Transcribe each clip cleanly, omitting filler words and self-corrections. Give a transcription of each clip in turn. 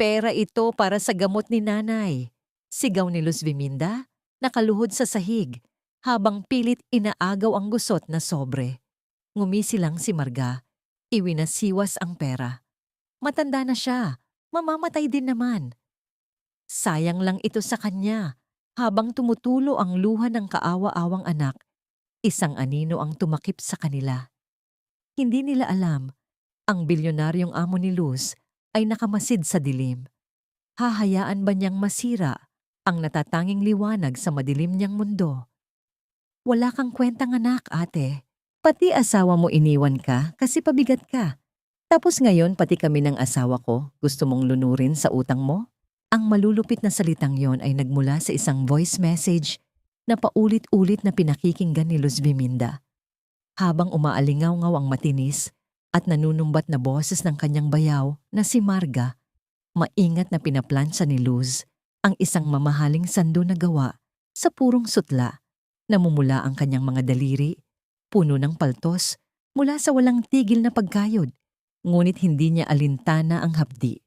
Pera ito para sa gamot ni nanay. Sigaw ni Luz Biminda, nakaluhod sa sahig, habang pilit inaagaw ang gusot na sobre. Ngumisi lang si Marga, iwinasiwas ang pera. Matanda na siya, mamamatay din naman. Sayang lang ito sa kanya, habang tumutulo ang luha ng kaawa-awang anak, isang anino ang tumakip sa kanila. Hindi nila alam, ang bilyonaryong amo ni Luz ay nakamasid sa dilim. Hahayaan ba niyang masira ang natatanging liwanag sa madilim niyang mundo? Wala kang kwentang anak, ate. Pati asawa mo iniwan ka kasi pabigat ka. Tapos ngayon pati kami ng asawa ko gusto mong lunurin sa utang mo? Ang malulupit na salitang yon ay nagmula sa isang voice message na paulit-ulit na pinakikinggan ni Luz Biminda. Habang umaalingaw-ngaw ang matinis at nanunumbat na boses ng kanyang bayaw na si Marga, maingat na pinaplansa ni Luz ang isang mamahaling sando na gawa sa purong sutla. Namumula ang kanyang mga daliri, puno ng paltos, mula sa walang tigil na pagkayod, ngunit hindi niya alintana ang hapdi.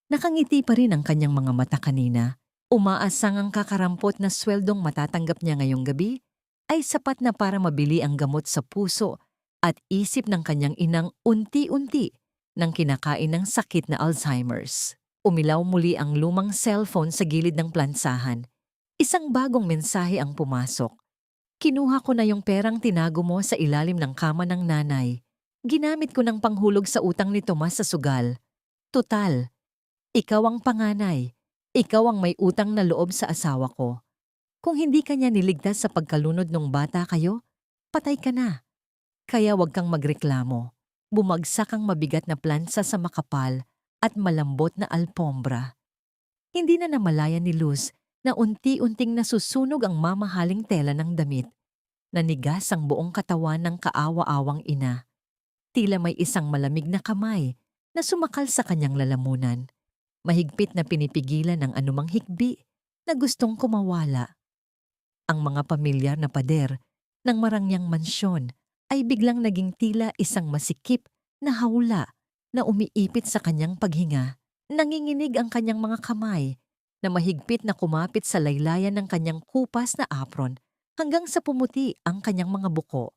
Nakangiti pa rin ang kanyang mga mata kanina. Umaasang ang kakarampot na sweldong matatanggap niya ngayong gabi ay sapat na para mabili ang gamot sa puso at isip ng kanyang inang unti-unti nang kinakain ng sakit na Alzheimer's. Umilaw muli ang lumang cellphone sa gilid ng plansahan. Isang bagong mensahe ang pumasok. Kinuha ko na yung perang tinago mo sa ilalim ng kama ng nanay. Ginamit ko ng panghulog sa utang ni Tomas sa sugal. Tutal, ikaw ang panganay. Ikaw ang may utang na loob sa asawa ko. Kung hindi ka niya niligtas sa pagkalunod ng bata kayo, patay ka na. Kaya wag kang magreklamo. Bumagsak ang mabigat na plansa sa makapal at malambot na alpombra. Hindi na namalayan ni Luz na unti-unting nasusunog ang mamahaling tela ng damit. Nanigas ang buong katawan ng kaawa-awang ina. Tila may isang malamig na kamay na sumakal sa kanyang lalamunan. Mahigpit na pinipigilan ng anumang hikbi na gustong kumawala. Ang mga pamilyar na pader ng marangyang mansyon ay biglang naging tila isang masikip na hawla na umiipit sa kanyang paghinga. Nanginginig ang kanyang mga kamay na mahigpit na kumapit sa laylayan ng kanyang kupas na apron hanggang sa pumuti ang kanyang mga buko.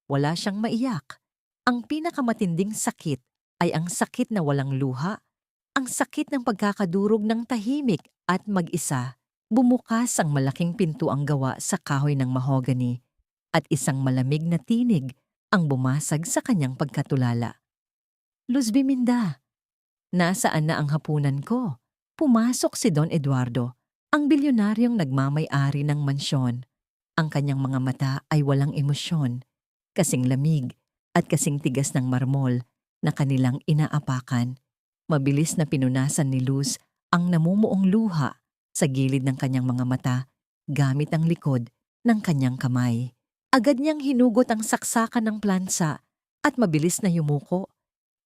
Wala siyang maiyak. Ang pinakamatinding sakit ay ang sakit na walang luha, ang sakit ng pagkakadurog ng tahimik at mag-isa. Bumukas ang malaking pintuang gawa sa kahoy ng mahogany at isang malamig na tinig ang bumasag sa kanyang pagkatulala. Luz Biminda, nasaan na ang hapunan ko? Pumasok si Don Eduardo, ang bilyonaryong nagmamay-ari ng mansyon. Ang kanyang mga mata ay walang emosyon, kasing lamig at kasing tigas ng marmol na kanilang inaapakan. Mabilis na pinunasan ni Luz ang namumuong luha sa gilid ng kanyang mga mata gamit ang likod ng kanyang kamay. Agad niyang hinugot ang saksakan ng plansa at mabilis na yumuko.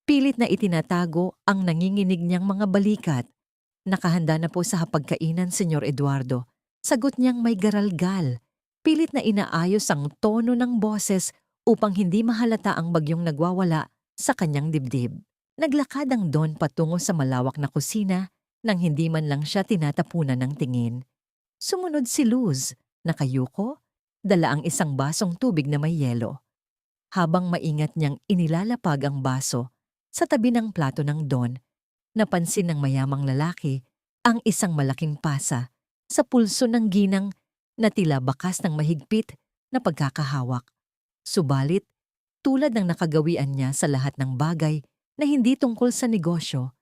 Pilit na itinatago ang nanginginig niyang mga balikat. Nakahanda na po sa hapagkainan, Senyor Eduardo. Sagot niyang may garalgal. Pilit na inaayos ang tono ng boses upang hindi mahalata ang bagyong nagwawala sa kanyang dibdib. Naglakad ang Don patungo sa malawak na kusina nang hindi man lang siya tinatapunan ng tingin. Sumunod si Luz, nakayuko, dala ang isang basong tubig na may yelo. Habang maingat niyang inilalapag ang baso sa tabi ng plato ng Don, napansin ng mayamang lalaki ang isang malaking pasa sa pulso ng ginang na tila bakas ng mahigpit na pagkakahawak. Subalit, tulad ng nakagawian niya sa lahat ng bagay na hindi tungkol sa negosyo,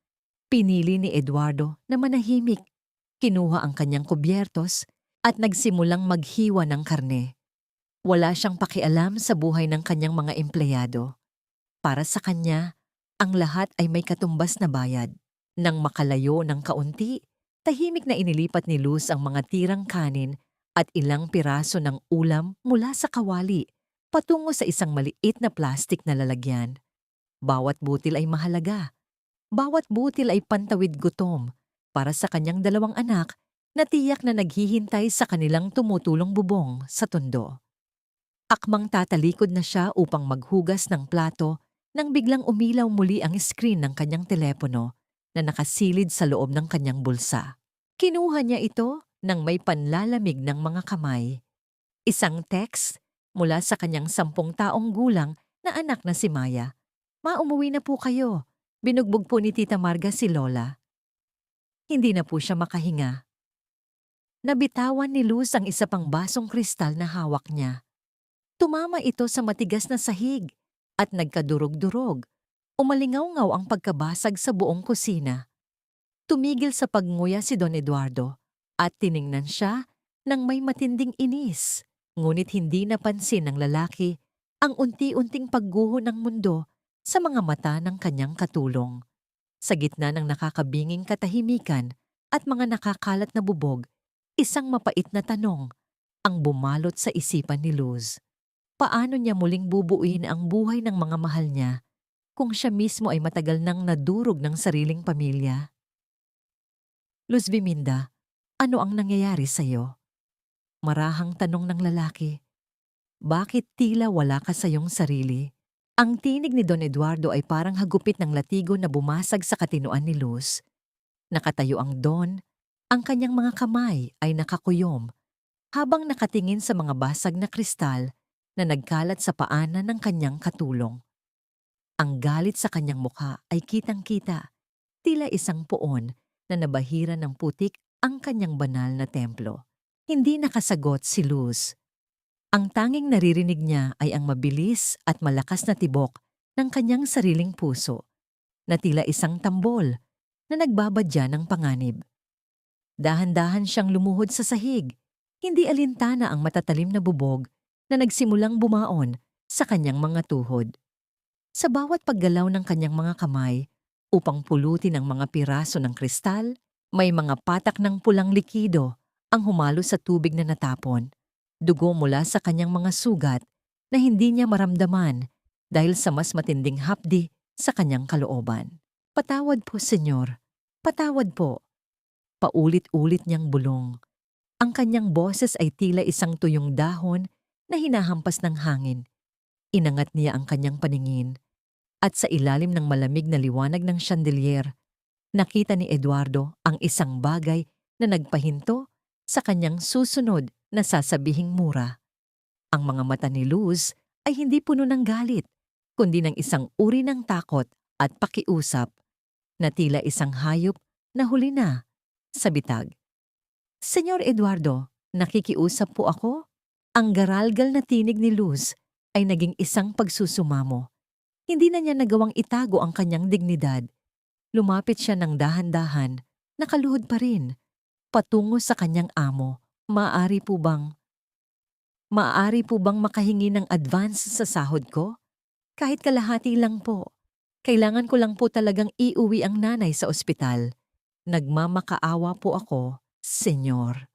pinili ni Eduardo na manahimik. Kinuha ang kanyang kubyertos at nagsimulang maghiwa ng karne. Wala siyang pakialam sa buhay ng kanyang mga empleyado. Para sa kanya, ang lahat ay may katumbas na bayad. Nang makalayo ng kaunti, tahimik na inilipat ni Luz ang mga tirang kanin at ilang piraso ng ulam mula sa kawali patungo sa isang maliit na plastik na lalagyan. Bawat butil ay mahalaga. Bawat butil ay pantawid gutom para sa kanyang dalawang anak na tiyak na naghihintay sa kanilang tumutulong bubong sa tondo. Akmang tatalikod na siya upang maghugas ng plato nang biglang umilaw muli ang screen ng kanyang telepono na nakasilid sa loob ng kanyang bulsa. Kinuha niya ito nang may panlalamig ng mga kamay. Isang text mula sa kanyang 10 taong gulang na anak na si Maya. "Umuwi na po kayo." Binugbog po ni Tita Marga si Lola. Hindi na po siya makahinga. Nabitawan ni Luz ang isa pang basong kristal na hawak niya. Tumama ito sa matigas na sahig at nagkadurog-durog. Umalingaw-ngaw ang pagkabasag sa buong kusina. Tumigil sa pagnguya si Don Eduardo at tiningnan siya ng may matinding inis. Ngunit hindi napansin ng lalaki ang unti-unting pagguho ng mundo sa mga mata ng kanyang katulong. Sa gitna ng nakakabinging katahimikan at mga nakakalat na bubog, isang mapait na tanong ang bumalot sa isipan ni Luz. Paano niya muling bubuuin ang buhay ng mga mahal niya kung siya mismo ay matagal nang nadurog ng sariling pamilya? "Luz Biminda, ano ang nangyayari sa'yo?" Marahang tanong ng lalaki. "Bakit tila wala ka sa iyong sarili?" Ang tinig ni Don Eduardo ay parang hagupit ng latigo na bumasag sa katinoan ni Luz. Nakatayo ang Don, ang kanyang mga kamay ay nakakuyom habang nakatingin sa mga basag na kristal na nagkalat sa paanan ng kanyang katulong. Ang galit sa kanyang mukha ay kitang-kita, tila isang poon na nabahira ng putik ang kanyang banal na templo. Hindi nakasagot si Luz. Ang tanging naririnig niya ay ang mabilis at malakas na tibok ng kanyang sariling puso, na tila isang tambol na nagbabadya ng panganib. Dahan-dahan siyang lumuhod sa sahig, hindi alintana ang matatalim na bubog na nagsimulang bumaon sa kanyang mga tuhod. Sa bawat paggalaw ng kanyang mga kamay upang pulutin ang mga piraso ng kristal, may mga patak ng pulang likido ang humalo sa tubig na natapon. Dugo mula sa kanyang mga sugat na hindi niya maramdaman dahil sa mas matinding hapdi sa kanyang kalooban. "Patawad po, Senyor. Patawad po." Paulit-ulit niyang bulong. Ang kanyang boses ay tila isang tuyong dahon na hinahampas ng hangin. Inangat niya ang kanyang paningin at sa ilalim ng malamig na liwanag ng chandelier, nakita ni Eduardo ang isang bagay na nagpahinto sa kanyang susunod na sasabihing mura. Ang mga mata ni Luz ay hindi puno ng galit, kundi ng isang uri ng takot at pakiusap na tila isang hayop na huli na sa bitag. "Senyor Eduardo, nakikiusap po ako?" Ang garalgal na tinig ni Luz ay naging isang pagsusumamo. Hindi na niya nagawang itago ang kanyang dignidad. Lumapit siya ng dahan-dahan, nakaluhod pa rin, patungo sa kanyang amo. Maaari po bang makahingi ng advance sa sahod ko? Kahit kalahati lang po. Kailangan ko lang po talagang iuwi ang nanay sa ospital. Nagmamakaawa po ako, Senyor."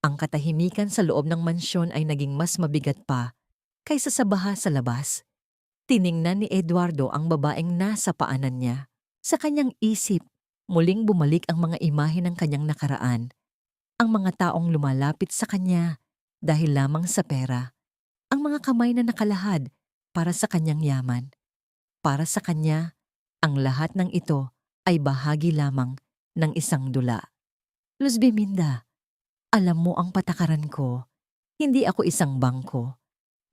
Ang katahimikan sa loob ng mansyon ay naging mas mabigat pa kaysa sa baha sa labas. Tiningnan ni Eduardo ang babaeng nasa paanan niya. Sa kanyang isip, muling bumalik ang mga imahe ng kanyang nakaraan. Ang mga taong lumalapit sa kanya dahil lamang sa pera. Ang mga kamay na nakalahad para sa kanyang yaman. Para sa kanya, ang lahat ng ito ay bahagi lamang ng isang dula. "Luz Biminda, alam mo ang patakaran ko. Hindi ako isang bangko.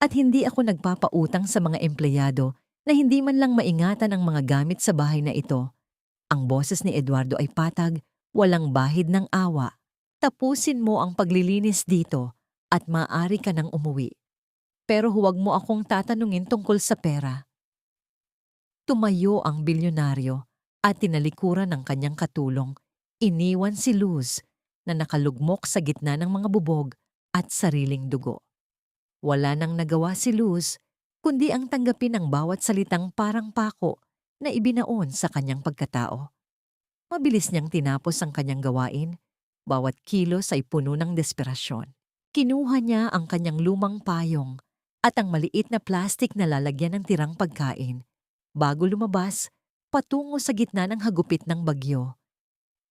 At hindi ako nagpapautang sa mga empleyado na hindi man lang maingatan ang mga gamit sa bahay na ito." Ang boses ni Eduardo ay patag, walang bahid ng awa. "Tapusin mo ang paglilinis dito at maaari ka nang umuwi. Pero huwag mo akong tatanungin tungkol sa pera." Tumayo ang bilyonaryo at tinalikuran ng kanyang katulong. Iniwan si Luz na nakalugmok sa gitna ng mga bubog at sariling dugo. Wala nang nagawa si Luz kundi ang tanggapin ang bawat salitang parang pako na ibinaon sa kanyang pagkatao. Mabilis niyang tinapos ang kanyang gawain. Bawat kilos ay puno ng desperasyon. Kinuha niya ang kanyang lumang payong at ang maliit na plastik na lalagyan ng tirang pagkain. Bago lumabas, patungo sa gitna ng hagupit ng bagyo.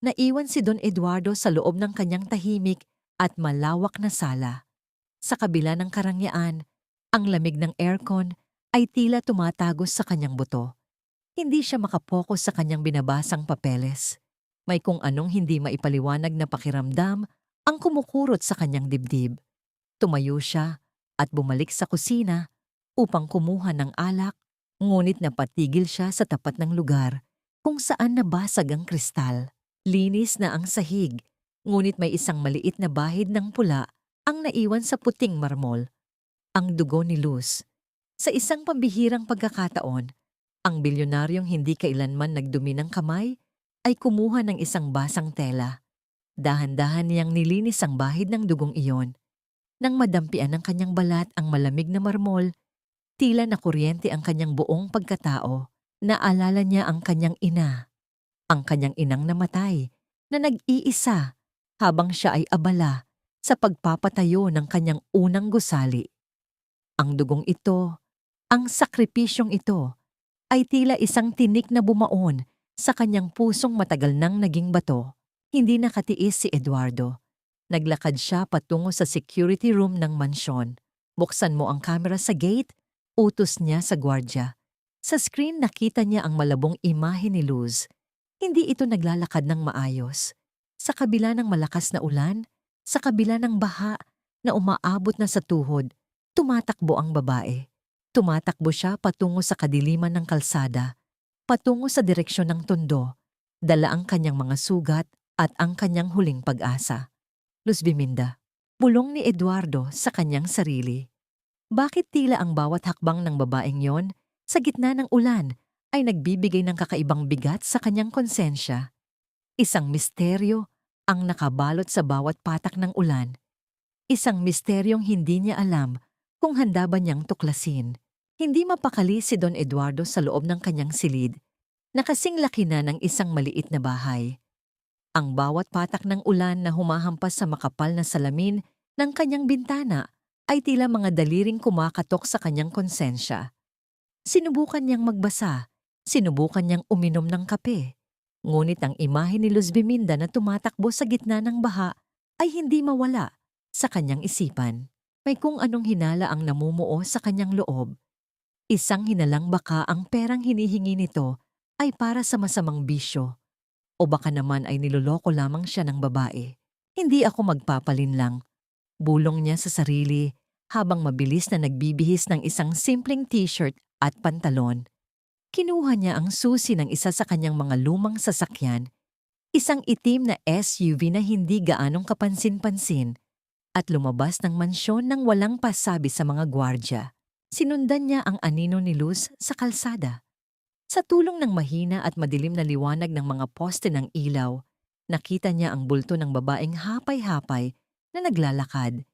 Naiwan si Don Eduardo sa loob ng kanyang tahimik at malawak na sala. Sa kabila ng karangyaan, ang lamig ng aircon ay tila tumatagos sa kanyang buto. Hindi siya makapokus sa kanyang binabasang papeles. May kung anong hindi maipaliwanag na pakiramdam ang kumukurot sa kanyang dibdib. Tumayo siya at bumalik sa kusina upang kumuha ng alak, ngunit napatigil siya sa tapat ng lugar kung saan nabasag ang kristal. Linis na ang sahig, ngunit may isang maliit na bahid ng pula ang naiwan sa puting marmol. Ang dugo ni Luz. Sa isang pambihirang pagkakataon, ang bilyonaryong hindi kailanman nagdumi ng kamay ay kumuha ng isang basang tela. Dahan-dahan niyang nilinis ang bahid ng dugong iyon. Nang madampian ng kanyang balat ang malamig na marmol, tila na kuryente ang kanyang buong pagkatao. Naalala niya ang kanyang ina, ang kanyang inang namatay, na nag-iisa habang siya ay abala sa pagpapatayo ng kanyang unang gusali. Ang dugong ito, ang sakripisyong ito, ay tila isang tinik na bumaon sa kanyang pusong matagal nang naging bato. Hindi nakatiis si Eduardo. Naglakad siya patungo sa security room ng mansyon. Buksan mo ang kamera sa gate, utos niya sa gwardya. Sa screen nakita niya ang malabong imahe ni Luz. Hindi ito naglalakad ng maayos. Sa kabila ng malakas na ulan, sa kabila ng baha na umaabot na sa tuhod, tumatakbo ang babae. Tumatakbo siya patungo sa kadiliman ng kalsada, patungo sa direksyon ng tondo, dala ang kanyang mga sugat at ang kanyang huling pag-asa. Luz Biminda, bulong ni Eduardo sa kanyang sarili. Bakit tila ang bawat hakbang ng babaeng yon sa gitna ng ulan ay nagbibigay ng kakaibang bigat sa kanyang konsensya? Isang misteryo ang nakabalot sa bawat patak ng ulan. Isang misteryong hindi niya alam kung handa ba niyang tuklasin. Hindi mapakali si Don Eduardo sa loob ng kanyang silid, na kasing laki na ng isang maliit na bahay. Ang bawat patak ng ulan na humahampas sa makapal na salamin ng kanyang bintana ay tila mga daliring kumakatok sa kanyang konsensya. Sinubukan niyang magbasa, sinubukan niyang uminom ng kape. Ngunit ang imahe ni Luz Biminda na tumatakbo sa gitna ng baha ay hindi mawala sa kanyang isipan. May kung anong hinala ang namumuo sa kanyang loob. Isang hinalang baka ang perang hinihingi nito ay para sa masamang bisyo. O baka naman ay niloloko lamang siya ng babae. Hindi ako magpapalinlang. Bulong niya sa sarili habang mabilis na nagbibihis ng isang simpleng t-shirt at pantalon. Kinuha niya ang susi ng isa sa kanyang mga lumang sasakyan, isang itim na SUV na hindi gaanong kapansin-pansin, at lumabas ng mansyon nang walang pasabi sa mga gwardya. Sinundan niya ang anino ni Luz sa kalsada. Sa tulong ng mahina at madilim na liwanag ng mga poste ng ilaw, nakita niya ang bulto ng babaeng hapay-hapay na naglalakad.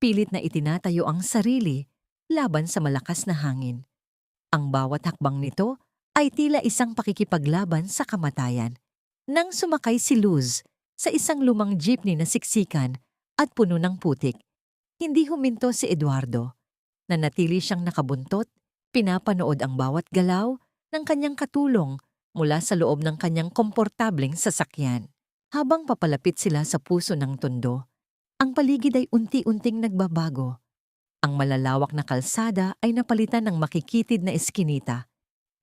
Pilit na itinatayo ang sarili laban sa malakas na hangin. Ang bawat hakbang nito ay tila isang pakikipaglaban sa kamatayan. Nang sumakay si Luz sa isang lumang jeepney na siksikan at puno ng putik, hindi huminto si Eduardo. Nanatili siyang nakabuntot, pinapanood ang bawat galaw ng kanyang katulong mula sa loob ng kanyang komportableng sasakyan. Habang papalapit sila sa puso ng tondo, ang paligid ay unti-unting nagbabago. Ang malalawak na kalsada ay napalitan ng makikitid na eskinita,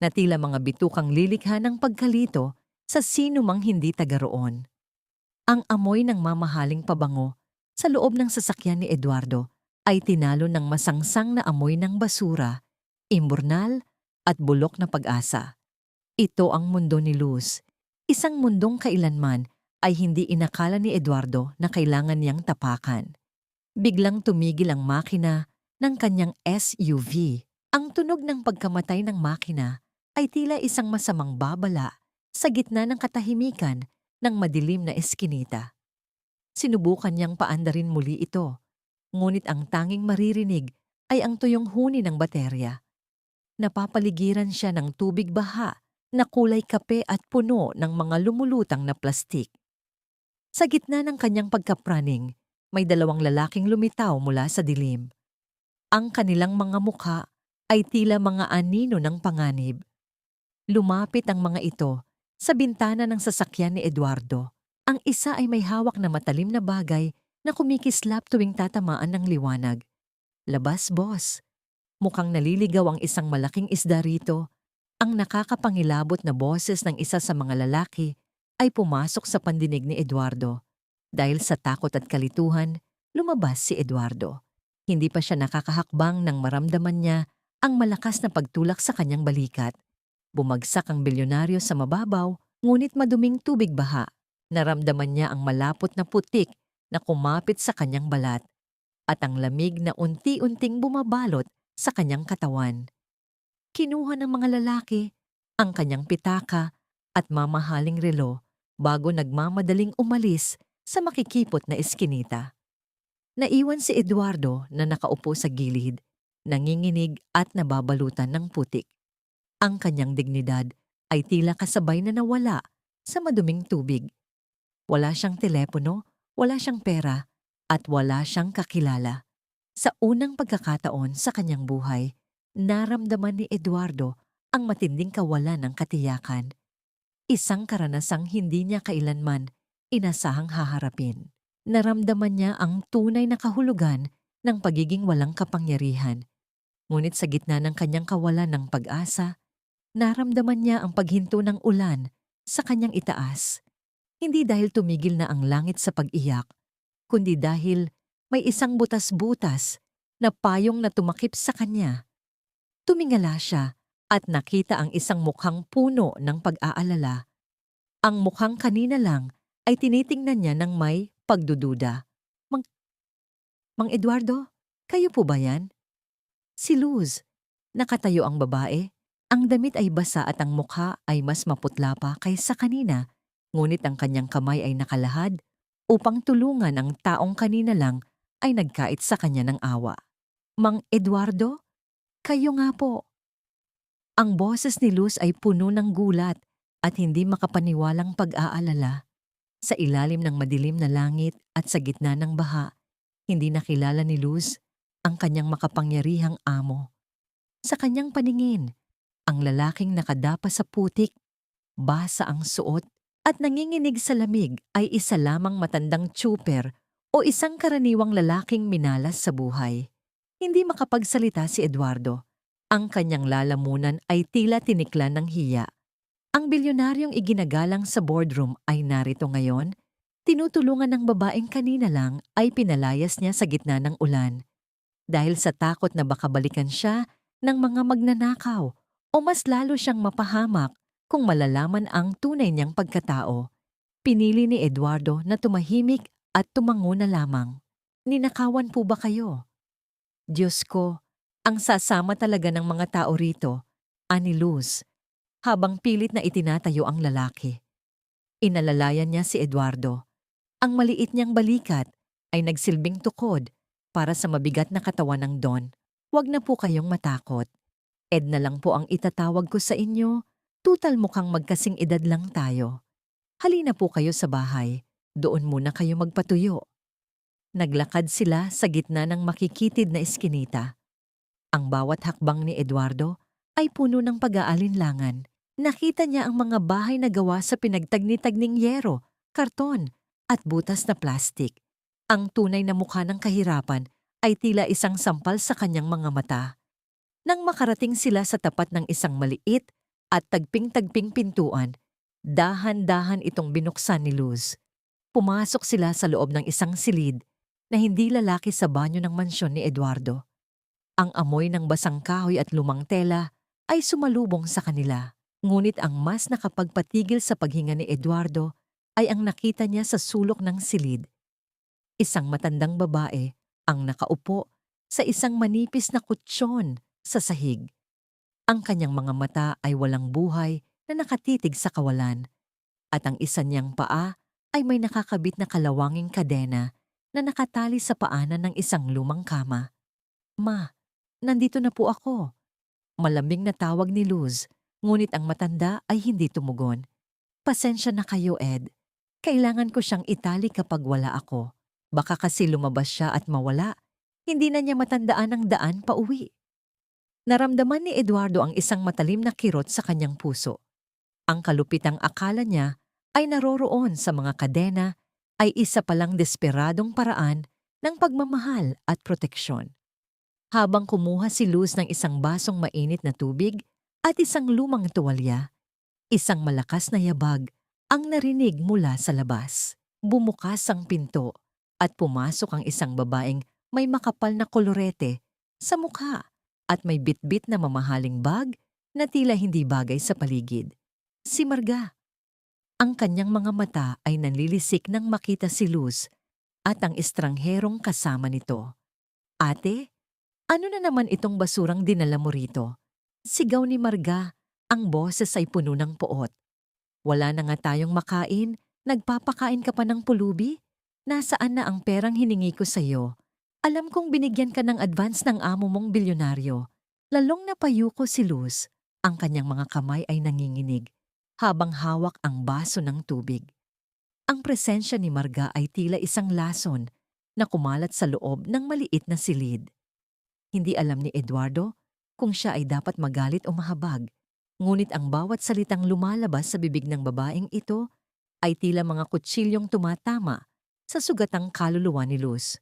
na tila mga bitukang lilikha ng pagkalito sa sino mang hindi taga roon. Ang amoy ng mamahaling pabango sa loob ng sasakyan ni Eduardo ay tinalo ng masangsang na amoy ng basura, imburnal at bulok na pag-asa. Ito ang mundo ni Luz, isang mundong kailanman ay hindi inakala ni Eduardo na kailangan niyang tapakan. Biglang tumigil ang makina ng kanyang SUV. Ang tunog ng pagkamatay ng makina ay tila isang masamang babala sa gitna ng katahimikan ng madilim na eskinita. Sinubukan niyang paandarin muli ito, ngunit ang tanging maririnig ay ang tuyong huni ng baterya. Napapaligiran siya ng tubig baha na kulay kape at puno ng mga lumulutang na plastik. Sa gitna ng kanyang pagkapraning, may dalawang lalaking lumitaw mula sa dilim. Ang kanilang mga mukha ay tila mga anino ng panganib. Lumapit ang mga ito sa bintana ng sasakyan ni Eduardo. Ang isa ay may hawak na matalim na bagay na kumikislap tuwing tatamaan ng liwanag. Labas, boss. Mukhang naliligaw ang isang malaking isda rito Ang nakakapangilabot na boses ng isa sa mga lalaki ay pumasok sa pandinig ni Eduardo. Dahil sa takot at kalituhan, lumabas si Eduardo. Hindi pa siya nakakahakbang nang maramdaman niya ang malakas na pagtulak sa kanyang balikat. Bumagsak ang bilyonaryo sa mababaw, ngunit maduming tubig baha. Naramdaman niya ang malapot na putik na kumapit sa kanyang balat at ang lamig na unti-unting bumabalot sa kanyang katawan. Kinuha ng mga lalaki ang kanyang pitaka at mamahaling relo bago nagmamadaling umalis sa makikipot na eskinita. Naiwan si Eduardo na nakaupo sa gilid, nanginginig at nababalutan ng putik. Ang kanyang dignidad ay tila kasabay na nawala sa maduming tubig. Wala siyang telepono, wala siyang pera, at wala siyang kakilala. Sa unang pagkakataon sa kanyang buhay, naramdaman ni Eduardo ang matinding kawalan ng katiyakan. Isang karanasang hindi niya kailanman inasahang haharapin. Naramdaman niya ang tunay na kahulugan ng pagiging walang kapangyarihan. Ngunit sa gitna ng kanyang kawalan ng pag-asa, naramdaman niya ang paghinto ng ulan sa kanyang itaas. Hindi dahil tumigil na ang langit sa pag-iyak, kundi dahil may isang butas-butas na payong na tumakip sa kanya. Tumingala siya at nakita ang isang mukhang puno ng pag-aalala. Ang mukhang kanina lang ay tinitingnan niya ng may pagdududa. Mang Eduardo, kayo po ba yan? Si Luz. Nakatayo ang babae. Ang damit ay basa at ang mukha ay mas maputla pa kaysa kanina, ngunit ang kanyang kamay ay nakalahad upang tulungan ang taong kanina lang ay nagkait sa kanya ng awa. Mang Eduardo, kayo nga po. Ang boses ni Luz ay puno ng gulat at hindi makapaniwalang pag-aalala. Sa ilalim ng madilim na langit at sa gitna ng baha, hindi nakilala ni Luz ang kanyang makapangyarihang amo. Sa kanyang paningin, ang lalaking nakadapa sa putik, basa ang suot at nanginginig sa lamig ay isa lamang matandang tsuper o isang karaniwang lalaking minalas sa buhay. Hindi makapagsalita si Eduardo. Ang kanyang lalamunan ay tila tiniklan ng hiya. Ang bilyonaryong iginagalang sa boardroom ay narito ngayon. Tinutulungan ng babaeng kanina lang ay pinalayas niya sa gitna ng ulan. Dahil sa takot na baka balikan siya ng mga magnanakaw o mas lalo siyang mapahamak kung malalaman ang tunay niyang pagkatao. Pinili ni Eduardo na tumahimik at tumango na lamang. Ninakawan po ba kayo? Diyos ko, ang sasama talaga ng mga tao rito, ani Luz, habang pilit na itinatayo ang lalaki. Inalalayan niya si Eduardo. Ang maliit niyang balikat ay nagsilbing tukod para sa mabigat na katawan ng Don. Huwag na po kayong matakot. Ed na lang po ang itatawag ko sa inyo. Tutal mukhang magkasing edad lang tayo. Halina po kayo sa bahay. Doon muna kayo magpatuyo. Naglakad sila sa gitna ng makikitid na eskinita. Ang bawat hakbang ni Eduardo ay puno ng pag-aalinlangan. Nakita niya ang mga bahay na gawa sa pinagtagni-tagning yero, karton, at butas na plastik. Ang tunay na mukha ng kahirapan ay tila isang sampal sa kanyang mga mata. Nang makarating sila sa tapat ng isang maliit at tagping-tagping pintuan, dahan-dahan itong binuksan ni Luz. Pumasok sila sa loob ng isang silid na hindi lalaki sa banyo ng mansyon ni Eduardo. Ang amoy ng basang kahoy at lumang tela ay sumalubong sa kanila. Ngunit ang mas nakapagpatigil sa paghinga ni Eduardo ay ang nakita niya sa sulok ng silid. Isang matandang babae ang nakaupo sa isang manipis na kutsyon sa sahig. Ang kanyang mga mata ay walang buhay na nakatitig sa kawalan at ang isa niyang paa ay may nakakabit na kalawanging kadena na nakatali sa paanan ng isang lumang kama. Ma, nandito na po ako. Malambing na tawag ni Luz, ngunit ang matanda ay hindi tumugon. Pasensya na kayo, Ed. Kailangan ko siyang itali kapag wala ako. Baka kasi lumabas siya at mawala. Hindi na niya matandaan ang daan pa uwi. Naramdaman ni Eduardo ang isang matalim na kirot sa kanyang puso. Ang kalupitang akala niya ay naroroon sa mga kadena ay isa palang desperadong paraan ng pagmamahal at proteksyon. Habang kumuha si Luz ng isang basong mainit na tubig, at isang lumang tuwalya. Isang malakas na yabag ang narinig mula sa labas. Bumukas ang pinto at pumasok ang isang babaeng may makapal na kolorete sa mukha at may bitbit na mamahaling bag na tila hindi bagay sa paligid. Si Marga. Ang kanyang mga mata ay nanlilisik nang makita si Luz at ang estrangherong kasama nito. Ate, ano na naman itong basurang dinala mo rito? Sigaw ni Marga, ang boses ay puno ng poot. Wala na nga tayong makain, nagpapakain ka pa ng pulubi? Nasaan na ang perang hiningi ko sa'yo? Alam kong binigyan ka ng advance ng amo mong bilyonaryo. Lalong napayuko si Luz, ang kanyang mga kamay ay nanginginig habang hawak ang baso ng tubig. Ang presensya ni Marga ay tila isang lason na kumalat sa loob ng maliit na silid. Hindi alam ni Eduardo kung siya ay dapat magalit o mahabag, ngunit ang bawat salitang lumalabas sa bibig ng babaeng ito ay tila mga kutsilyong tumatama sa sugatang kaluluwa ni Luz.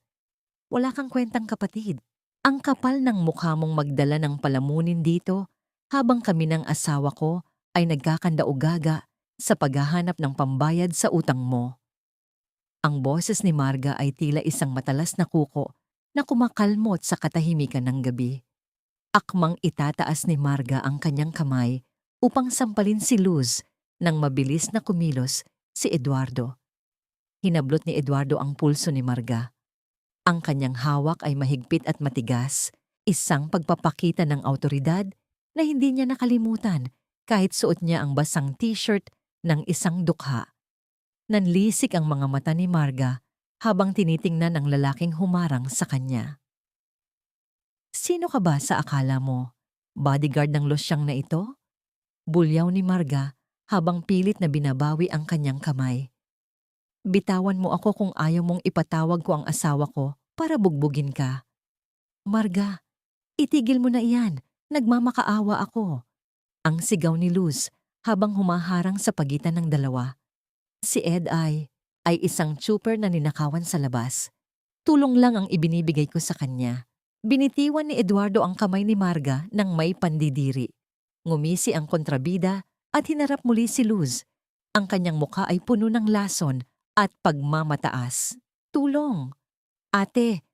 Wala kang kwentang kapatid. Ang kapal ng mukha mong magdala ng palamunin dito habang kami ng asawa ko ay nagkakandaugaga sa paghahanap ng pambayad sa utang mo. Ang boses ni Marga ay tila isang matalas na kuko na kumakalmot sa katahimikan ng gabi. Akmang itataas ni Marga ang kanyang kamay upang sampalin si Luz nang mabilis na kumilos si Eduardo. Hinablot ni Eduardo ang pulso ni Marga. Ang kanyang hawak ay mahigpit at matigas, isang pagpapakita ng awtoridad na hindi niya nakalimutan kahit suot niya ang basang t-shirt ng isang dukha. Nanlisik ang mga mata ni Marga habang tinitingnan ang lalaking humarang sa kanya. Sino ka ba sa akala mo? Bodyguard ng losyang na ito? Bulyaw ni Marga habang pilit na binabawi ang kanyang kamay. Bitawan mo ako kung ayaw mong ipatawag ko ang asawa ko para bugbugin ka. Marga, itigil mo na iyan. Nagmamakaawa ako. Ang sigaw ni Luz habang humaharang sa pagitan ng dalawa. Si Ed ay isang tsuper na ninakawan sa labas. Tulong lang ang ibinibigay ko sa kanya. Binitiwan ni Eduardo ang kamay ni Marga nang may pandidiri. Ngumisi ang kontrabida at hinarap muli si Luz. Ang kanyang mukha ay puno ng lason at pagmamataas. Tulong! Ate,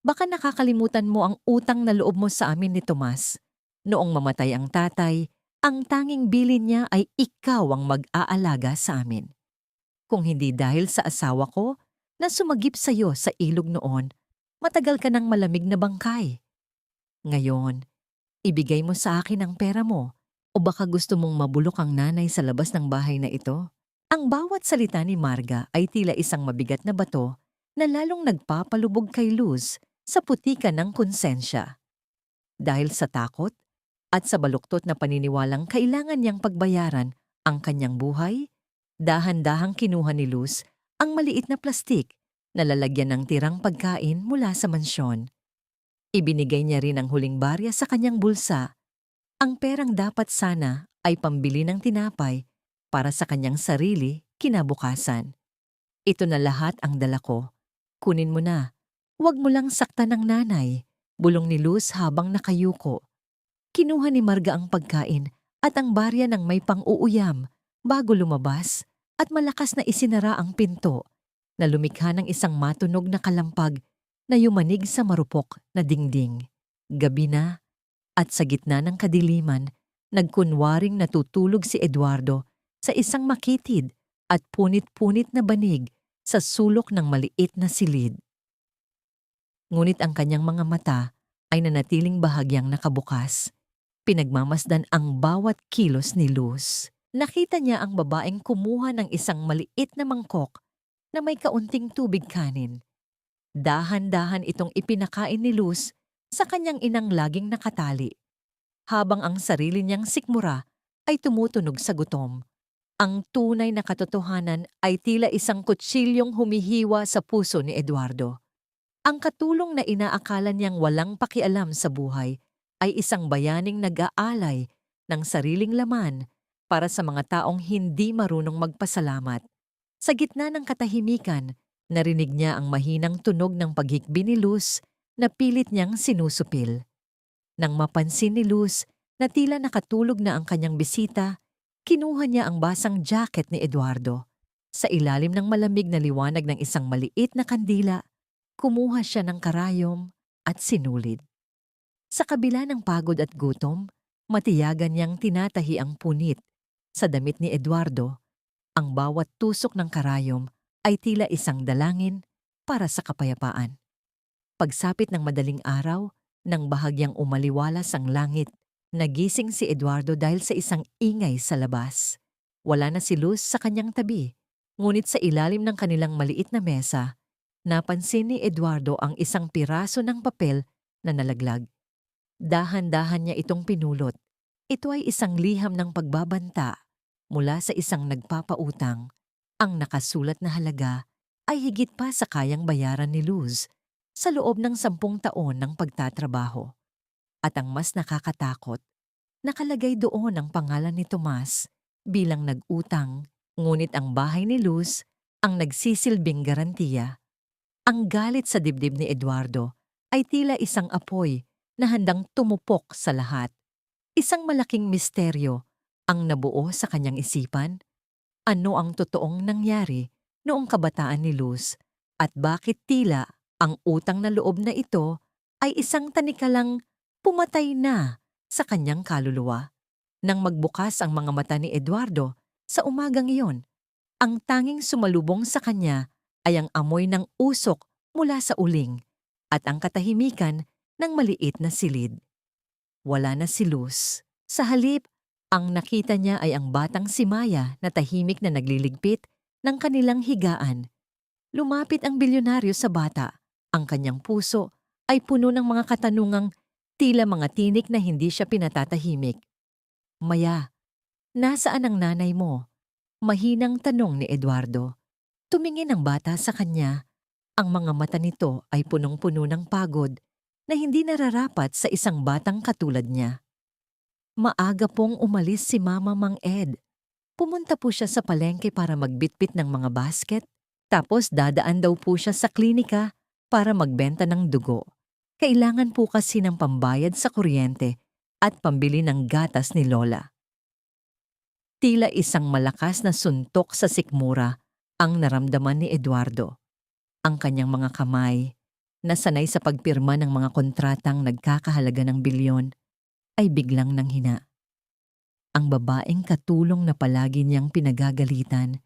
baka nakakalimutan mo ang utang na loob mo sa amin ni Tomas. Noong mamatay ang tatay, ang tanging bilin niya ay ikaw ang mag-aalaga sa amin. Kung hindi dahil sa asawa ko na sumagip sa iyo sa ilog noon, matagal ka ng malamig na bangkay. Ngayon, ibigay mo sa akin ang pera mo o baka gusto mong mabulok ang nanay sa labas ng bahay na ito? Ang bawat salita ni Marga ay tila isang mabigat na bato na lalong nagpapalubog kay Luz sa putikan ng konsensya. Dahil sa takot at sa baluktot na paniniwalang kailangan niyang pagbayaran ang kanyang buhay, dahan-dahang kinuha ni Luz ang maliit na plastik na lalagyan ng tirang pagkain mula sa mansyon. Ibinigay niya rin ang huling barya sa kanyang bulsa. Ang perang dapat sana ay pambili ng tinapay para sa kanyang sarili kinabukasan. Ito na lahat ang dala ko. Kunin mo na. Huwag mo lang saktan ng nanay, bulong ni Luz habang nakayuko. Kinuha ni Marga ang pagkain at ang barya ng may pang-uuyam bago lumabas at malakas na isinara ang pinto na lumikha ng isang matunog na kalampag na yumanig sa marupok na dingding. Gabi na at sa gitna ng kadiliman, nagkunwaring natutulog si Eduardo sa isang makitid at punit-punit na banig sa sulok ng maliit na silid. Ngunit ang kanyang mga mata ay nanatiling bahagyang nakabukas. Pinagmamasdan ang bawat kilos ni Luz. Nakita niya ang babaeng kumuha ng isang maliit na mangkok na may kaunting tubig kanin. Dahan-dahan itong ipinakain ni Luz sa kanyang inang laging nakatali, habang ang sarili niyang sikmura ay tumutunog sa gutom. Ang tunay na katotohanan ay tila isang kutsilyong humihiwa sa puso ni Eduardo. Ang katulong na inaakala niyang walang pakialam sa buhay ay isang bayaning nag-aalay ng sariling laman para sa mga taong hindi marunong magpasalamat. Sa gitna ng katahimikan, narinig niya ang mahinang tunog ng paghikbi ni Luz na pilit niyang sinusupil. Nang mapansin ni Luz na tila nakatulog na ang kanyang bisita, kinuha niya ang basang jacket ni Eduardo. Sa ilalim ng malamig na liwanag ng isang maliit na kandila, kumuha siya ng karayom at sinulid. Sa kabila ng pagod at gutom, matiyagan niyang tinatahi ang punit. Sa damit ni Eduardo, ang bawat tusok ng karayom ay tila isang dalangin para sa kapayapaan. Pagsapit ng madaling araw, nang bahagyang umaliwalas ang langit, nagising si Eduardo dahil sa isang ingay sa labas. Wala na si Luz sa kanyang tabi, ngunit sa ilalim ng kanilang maliit na mesa, napansin ni Eduardo ang isang piraso ng papel na nalaglag. Dahan-dahan niya itong pinulot. Ito ay isang liham ng pagbabanta mula sa isang nagpapautang. Ang nakasulat na halaga ay higit pa sa kayang bayaran ni Luz sa loob ng 10 taon ng pagtatrabaho. At ang mas nakakatakot, nakalagay doon ang pangalan ni Tomas bilang nag-utang, ngunit ang bahay ni Luz ang nagsisilbing garantiya. Ang galit sa dibdib ni Eduardo ay tila isang apoy na handang tumupok sa lahat. Isang malaking misteryo ang nabuo sa kanyang isipan. Ano ang totoong nangyari noong kabataan ni Luz at bakit tila ang utang na loob na ito ay isang tanikalang pumatay na sa kanyang kaluluwa? Nang magbukas ang mga mata ni Eduardo sa umagang iyon, ang tanging sumalubong sa kanya ay ang amoy ng usok mula sa uling at ang katahimikan ng maliit na silid. Wala na si Luz. Sa halip, ang nakita niya ay ang batang si Maya na tahimik na nagliligpit ng kanilang higaan. Lumapit ang bilyonaryo sa bata. Ang kanyang puso ay puno ng mga katanungang tila mga tinik na hindi siya pinatatahimik. Maya, nasaan ang nanay mo? Mahinang tanong ni Eduardo. Tumingin ang bata sa kanya. Ang mga mata nito ay punong-puno ng pagod na hindi nararapat sa isang batang katulad niya. Maaga pong umalis si Mama Mang Ed. Pumunta po siya sa palengke para magbitbit ng mga basket, tapos dadaan daw po siya sa klinika para magbenta ng dugo. Kailangan po kasi ng pambayad sa kuryente at pambili ng gatas ni Lola. Tila isang malakas na suntok sa sikmura ang naramdaman ni Eduardo. Ang kanyang mga kamay, na sanay sa pagpirma ng mga kontratang nagkakahalaga ng bilyon, ay biglang nanghina. Ang babaeng katulong na palagi niyang pinagagalitan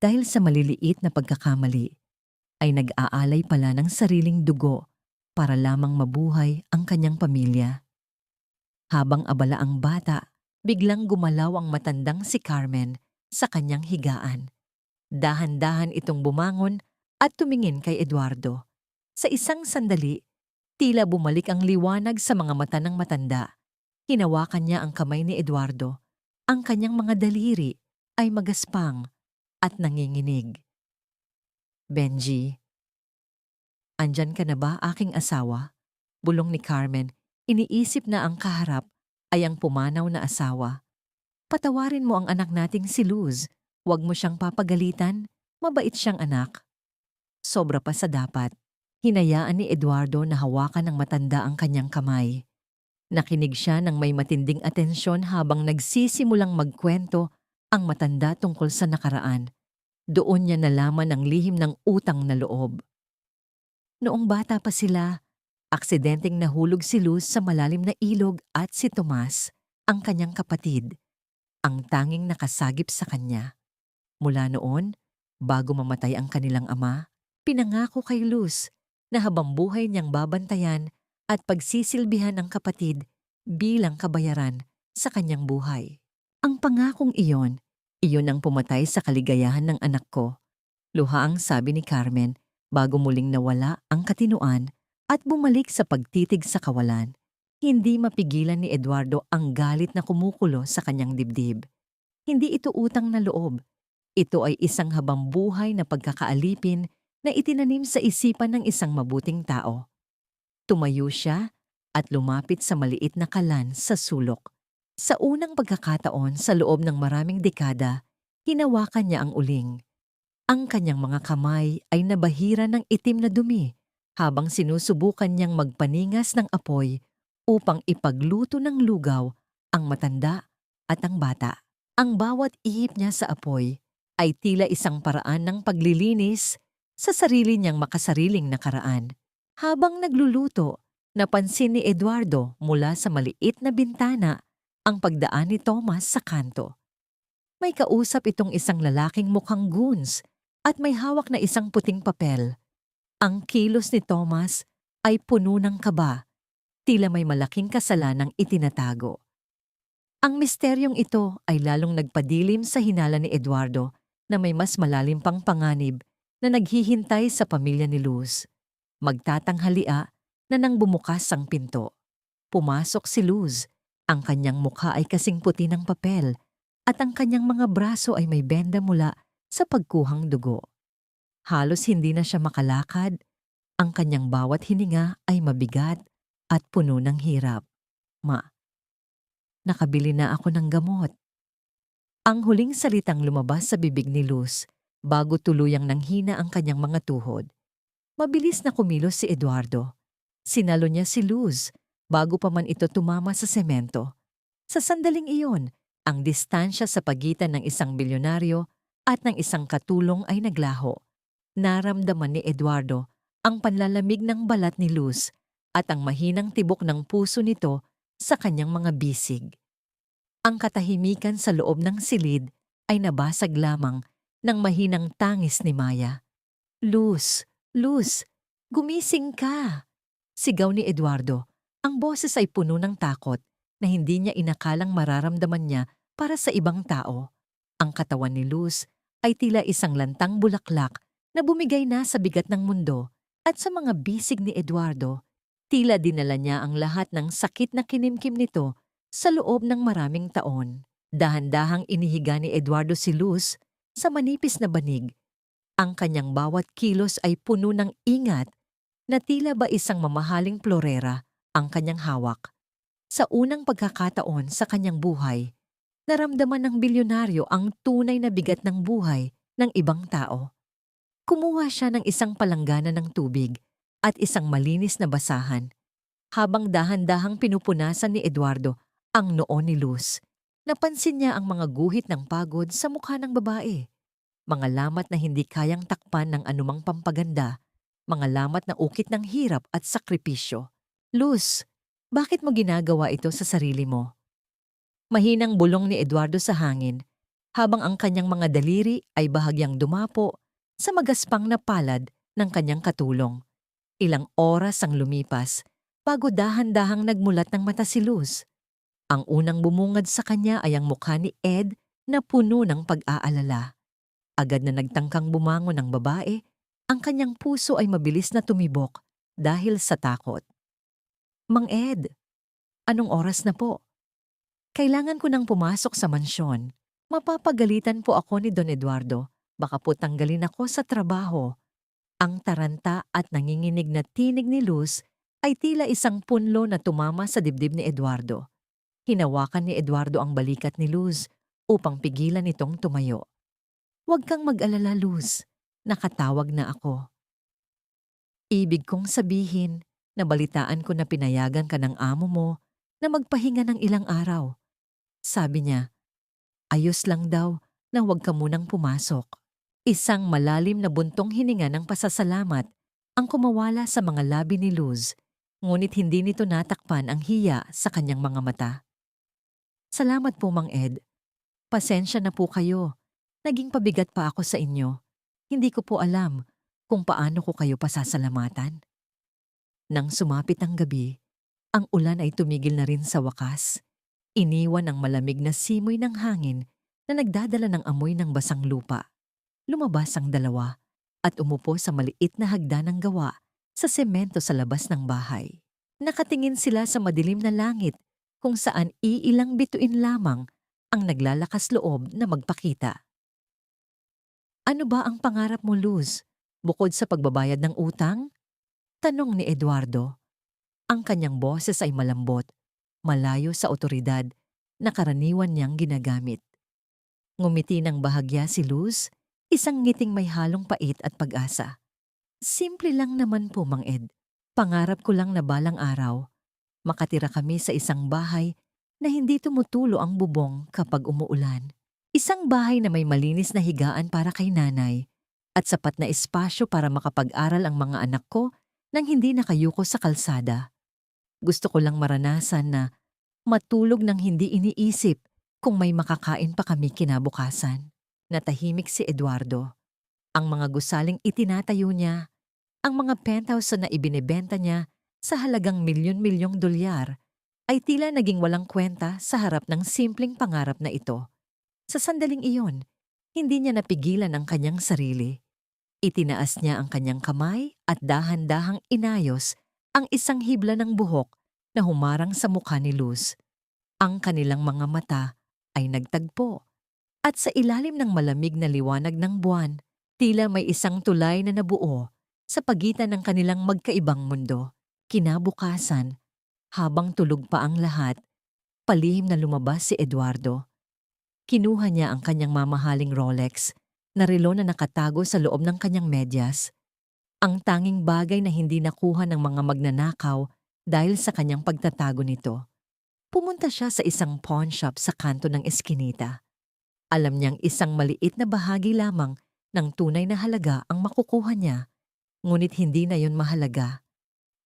dahil sa maliliit na pagkakamali ay nag-aalay pala ng sariling dugo para lamang mabuhay ang kanyang pamilya. Habang abala ang bata, biglang gumalaw ang matandang si Carmen sa kanyang higaan. Dahan-dahan itong bumangon at tumingin kay Eduardo. Sa isang sandali, tila bumalik ang liwanag sa mga mata ng matanda. Hinawakan niya ang kamay ni Eduardo. Ang kanyang mga daliri ay magaspang at nanginginig. Benji, andyan ka na ba, aking asawa? Bulong ni Carmen. Iniisip na ang kaharap ay ang pumanaw na asawa. Patawarin mo ang anak nating si Luz. Huwag mo siyang papagalitan. Mabait siyang anak. Sobra pa sa dapat. Hinayaan ni Eduardo na hawakan ng matanda ang kanyang kamay. Nakinig siya ng may matinding atensyon habang nagsisimulang magkwento ang matanda tungkol sa nakaraan. Doon niya nalaman ang lihim ng utang na loob. Noong bata pa sila, aksidenteng nahulog si Luz sa malalim na ilog at si Tomas, ang kanyang kapatid, ang tanging nakasagip sa kanya. Mula noon, bago mamatay ang kanilang ama, pinangako kay Luz na habang buhay niyang babantayan at pagsisilbihan ng kapatid bilang kabayaran sa kanyang buhay. Ang pangakong iyon ang pumatay sa kaligayahan ng anak ko. Luha ang sabi ni Carmen bago muling nawala ang katinuan at bumalik sa pagtitig sa kawalan. Hindi mapigilan ni Eduardo ang galit na kumukulo sa kanyang dibdib. Hindi ito utang na loob. Ito ay isang habambuhay na pagkakaalipin na itinanim sa isipan ng isang mabuting tao. Tumayo siya at lumapit sa maliit na kalan sa sulok. Sa unang pagkakataon sa loob ng maraming dekada, hinawakan niya ang uling. Ang kanyang mga kamay ay nabahira ng itim na dumi habang sinusubukan niyang magpaningas ng apoy upang ipagluto ng lugaw ang matanda at ang bata. Ang bawat ihip niya sa apoy ay tila isang paraan ng paglilinis sa sarili niyang makasariling nakaraan. Habang nagluluto, napansin ni Eduardo mula sa maliit na bintana ang pagdaan ni Thomas sa kanto. May kausap itong isang lalaking mukhang goons at may hawak na isang puting papel. Ang kilos ni Thomas ay puno ng kaba, tila may malaking kasalanang itinatago. Ang misteryong ito ay lalong nagpadilim sa hinala ni Eduardo na may mas malalim pang panganib na naghihintay sa pamilya ni Luz. Magtatanghalia na nang bumukas ang pinto. Pumasok si Luz. Ang kanyang mukha ay kasing puti ng papel at ang kanyang mga braso ay may benda mula sa pagkuhang dugo. Halos hindi na siya makalakad. Ang kanyang bawat hininga ay mabigat at puno ng hirap. Nakabili na ako ng gamot. Ang huling salitang lumabas sa bibig ni Luz bago tuluyang nanghina ang kanyang mga tuhod. Mabilis na kumilos si Eduardo. Sinalo niya si Luz bago pa man ito tumama sa semento. Sa sandaling iyon, ang distansya sa pagitan ng isang bilyonaryo at ng isang katulong ay naglaho. Naramdaman ni Eduardo ang panlalamig ng balat ni Luz at ang mahinang tibok ng puso nito sa kanyang mga bisig. Ang katahimikan sa loob ng silid ay nabasag lamang ng mahinang tangis ni Maya. Luz, Luz, gumising ka! Sigaw ni Eduardo. Ang boses ay puno ng takot na hindi niya inakalang mararamdaman niya para sa ibang tao. Ang katawan ni Luz ay tila isang lantang bulaklak na bumigay na sa bigat ng mundo at sa mga bisig ni Eduardo. Tila dinala niya ang lahat ng sakit na kinimkim nito sa loob ng maraming taon. Dahan-dahang inihiga ni Eduardo si Luz sa manipis na banig. Ang kanyang bawat kilos ay puno ng ingat na tila ba isang mamahaling florera ang kanyang hawak. Sa unang pagkakataon sa kanyang buhay, naramdaman ng bilyonaryo ang tunay na bigat ng buhay ng ibang tao. Kumuha siya ng isang palanggana ng tubig at isang malinis na basahan. Habang dahan-dahang pinupunasan ni Eduardo ang noo ni Luz, napansin niya ang mga guhit ng pagod sa mukha ng babae. Mga lamat na hindi kayang takpan ng anumang pampaganda, mga lamat na ukit ng hirap at sakripisyo. Luz, bakit mo ginagawa ito sa sarili mo? Mahinang bulong ni Eduardo sa hangin, habang ang kanyang mga daliri ay bahagyang dumapo sa magaspang na palad ng kanyang katulong. Ilang oras ang lumipas bago dahan-dahang nagmulat ng mata si Luz. Ang unang bumungad sa kanya ay ang mukha ni Ed na puno ng pag-aalala. Agad na nagtangkang bumangon ng babae, ang kanyang puso ay mabilis na tumibok dahil sa takot. Mang Ed, anong oras na po? Kailangan ko nang pumasok sa mansyon. Mapapagalitan po ako ni Don Eduardo. Baka po tanggalin ako sa trabaho. Ang taranta at nanginginig na tinig ni Luz ay tila isang punlo na tumama sa dibdib ni Eduardo. Hinawakan ni Eduardo ang balikat ni Luz upang pigilan itong tumayo. Huwag kang mag-alala, Luz. Nakatawag na ako. Ibig kong sabihin, nabalitaan ko na pinayagan ka ng amo mo na magpahinga ng ilang araw. Sabi niya, ayos lang daw na huwag ka munang pumasok. Isang malalim na buntong hininga ng pasasalamat ang kumawala sa mga labi ni Luz, ngunit hindi nito natakpan ang hiya sa kanyang mga mata. Salamat po, Mang Ed. Pasensya na po kayo. Naging pabigat pa ako sa inyo. Hindi ko po alam kung paano ko kayo pasasalamatan. Nang sumapit ang gabi, ang ulan ay tumigil na rin sa wakas. Iniwan ang malamig na simoy ng hangin na nagdadala ng amoy ng basang lupa. Lumabas ang dalawa at umupo sa maliit na hagdan ng gawa sa semento sa labas ng bahay. Nakatingin sila sa madilim na langit kung saan iilang bituin lamang ang naglalakas loob na magpakita. Ano ba ang pangarap mo, Luz, bukod sa pagbabayad ng utang? Tanong ni Eduardo. Ang kanyang boses ay malambot, malayo sa otoridad na karaniwan niyang ginagamit. Ngumiti ng bahagya si Luz, isang ngiting may halong pait at pag-asa. Simple lang naman po, Mang Ed. Pangarap ko lang na balang araw, makatira kami sa isang bahay na hindi tumutulo ang bubong kapag umuulan. Isang bahay na may malinis na higaan para kay nanay at sapat na espasyo para makapag-aral ang mga anak ko nang hindi nakayuko sa kalsada. Gusto ko lang maranasan na matulog ng hindi iniisip kung may makakain pa kami kinabukasan. Natahimik si Eduardo. Ang mga gusaling itinatayo niya, ang mga penthouse na ibinebenta niya sa halagang milyon-milyong dolyar ay tila naging walang kwenta sa harap ng simpleng pangarap na ito. Sa sandaling iyon, hindi niya napigilan ang kanyang sarili. Itinaas niya ang kanyang kamay at dahan-dahang inayos ang isang hibla ng buhok na humarang sa mukha ni Luz. Ang kanilang mga mata ay nagtagpo at sa ilalim ng malamig na liwanag ng buwan, tila may isang tulay na nabuo sa pagitan ng kanilang magkaibang mundo. Kinabukasan, habang tulog pa ang lahat, palihim na lumabas si Eduardo. Kinuha niya ang kanyang mamahaling Rolex na relo na nakatago sa loob ng kanyang medyas. Ang tanging bagay na hindi nakuha ng mga magnanakaw dahil sa kanyang pagtatago nito. Pumunta siya sa isang pawn shop sa kanto ng eskinita. Alam niyang isang maliit na bahagi lamang ng tunay na halaga ang makukuha niya, ngunit hindi na yon mahalaga.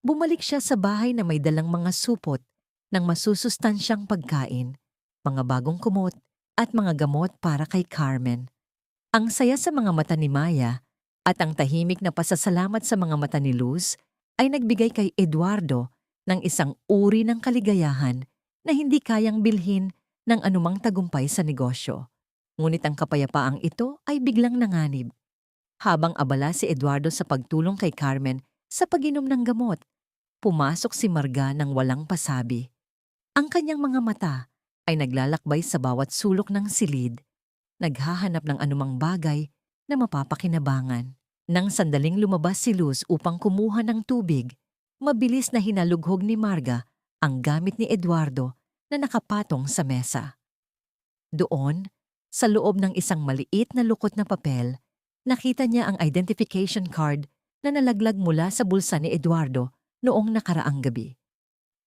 Bumalik siya sa bahay na may dalang mga supot ng masusustansyang pagkain, mga bagong kumot at mga gamot para kay Carmen. Ang saya sa mga mata ni Maya at ang tahimik na pasasalamat sa mga mata ni Luz ay nagbigay kay Eduardo ng isang uri ng kaligayahan na hindi kayang bilhin ng anumang tagumpay sa negosyo. Ngunit ang kapayapaang ito ay biglang nanganib. Habang abala si Eduardo sa pagtulong kay Carmen sa pag-inom ng gamot, pumasok si Marga ng walang pasabi. Ang kanyang mga mata ay naglalakbay sa bawat sulok ng silid, naghahanap ng anumang bagay na mapapakinabangan. Nang sandaling lumabas si Luz upang kumuha ng tubig, mabilis na hinalughog ni Marga ang gamit ni Eduardo na nakapatong sa mesa. Doon, sa loob ng isang maliit na lukot na papel, nakita niya ang identification card na nalaglag mula sa bulsa ni Eduardo noong nakaraang gabi.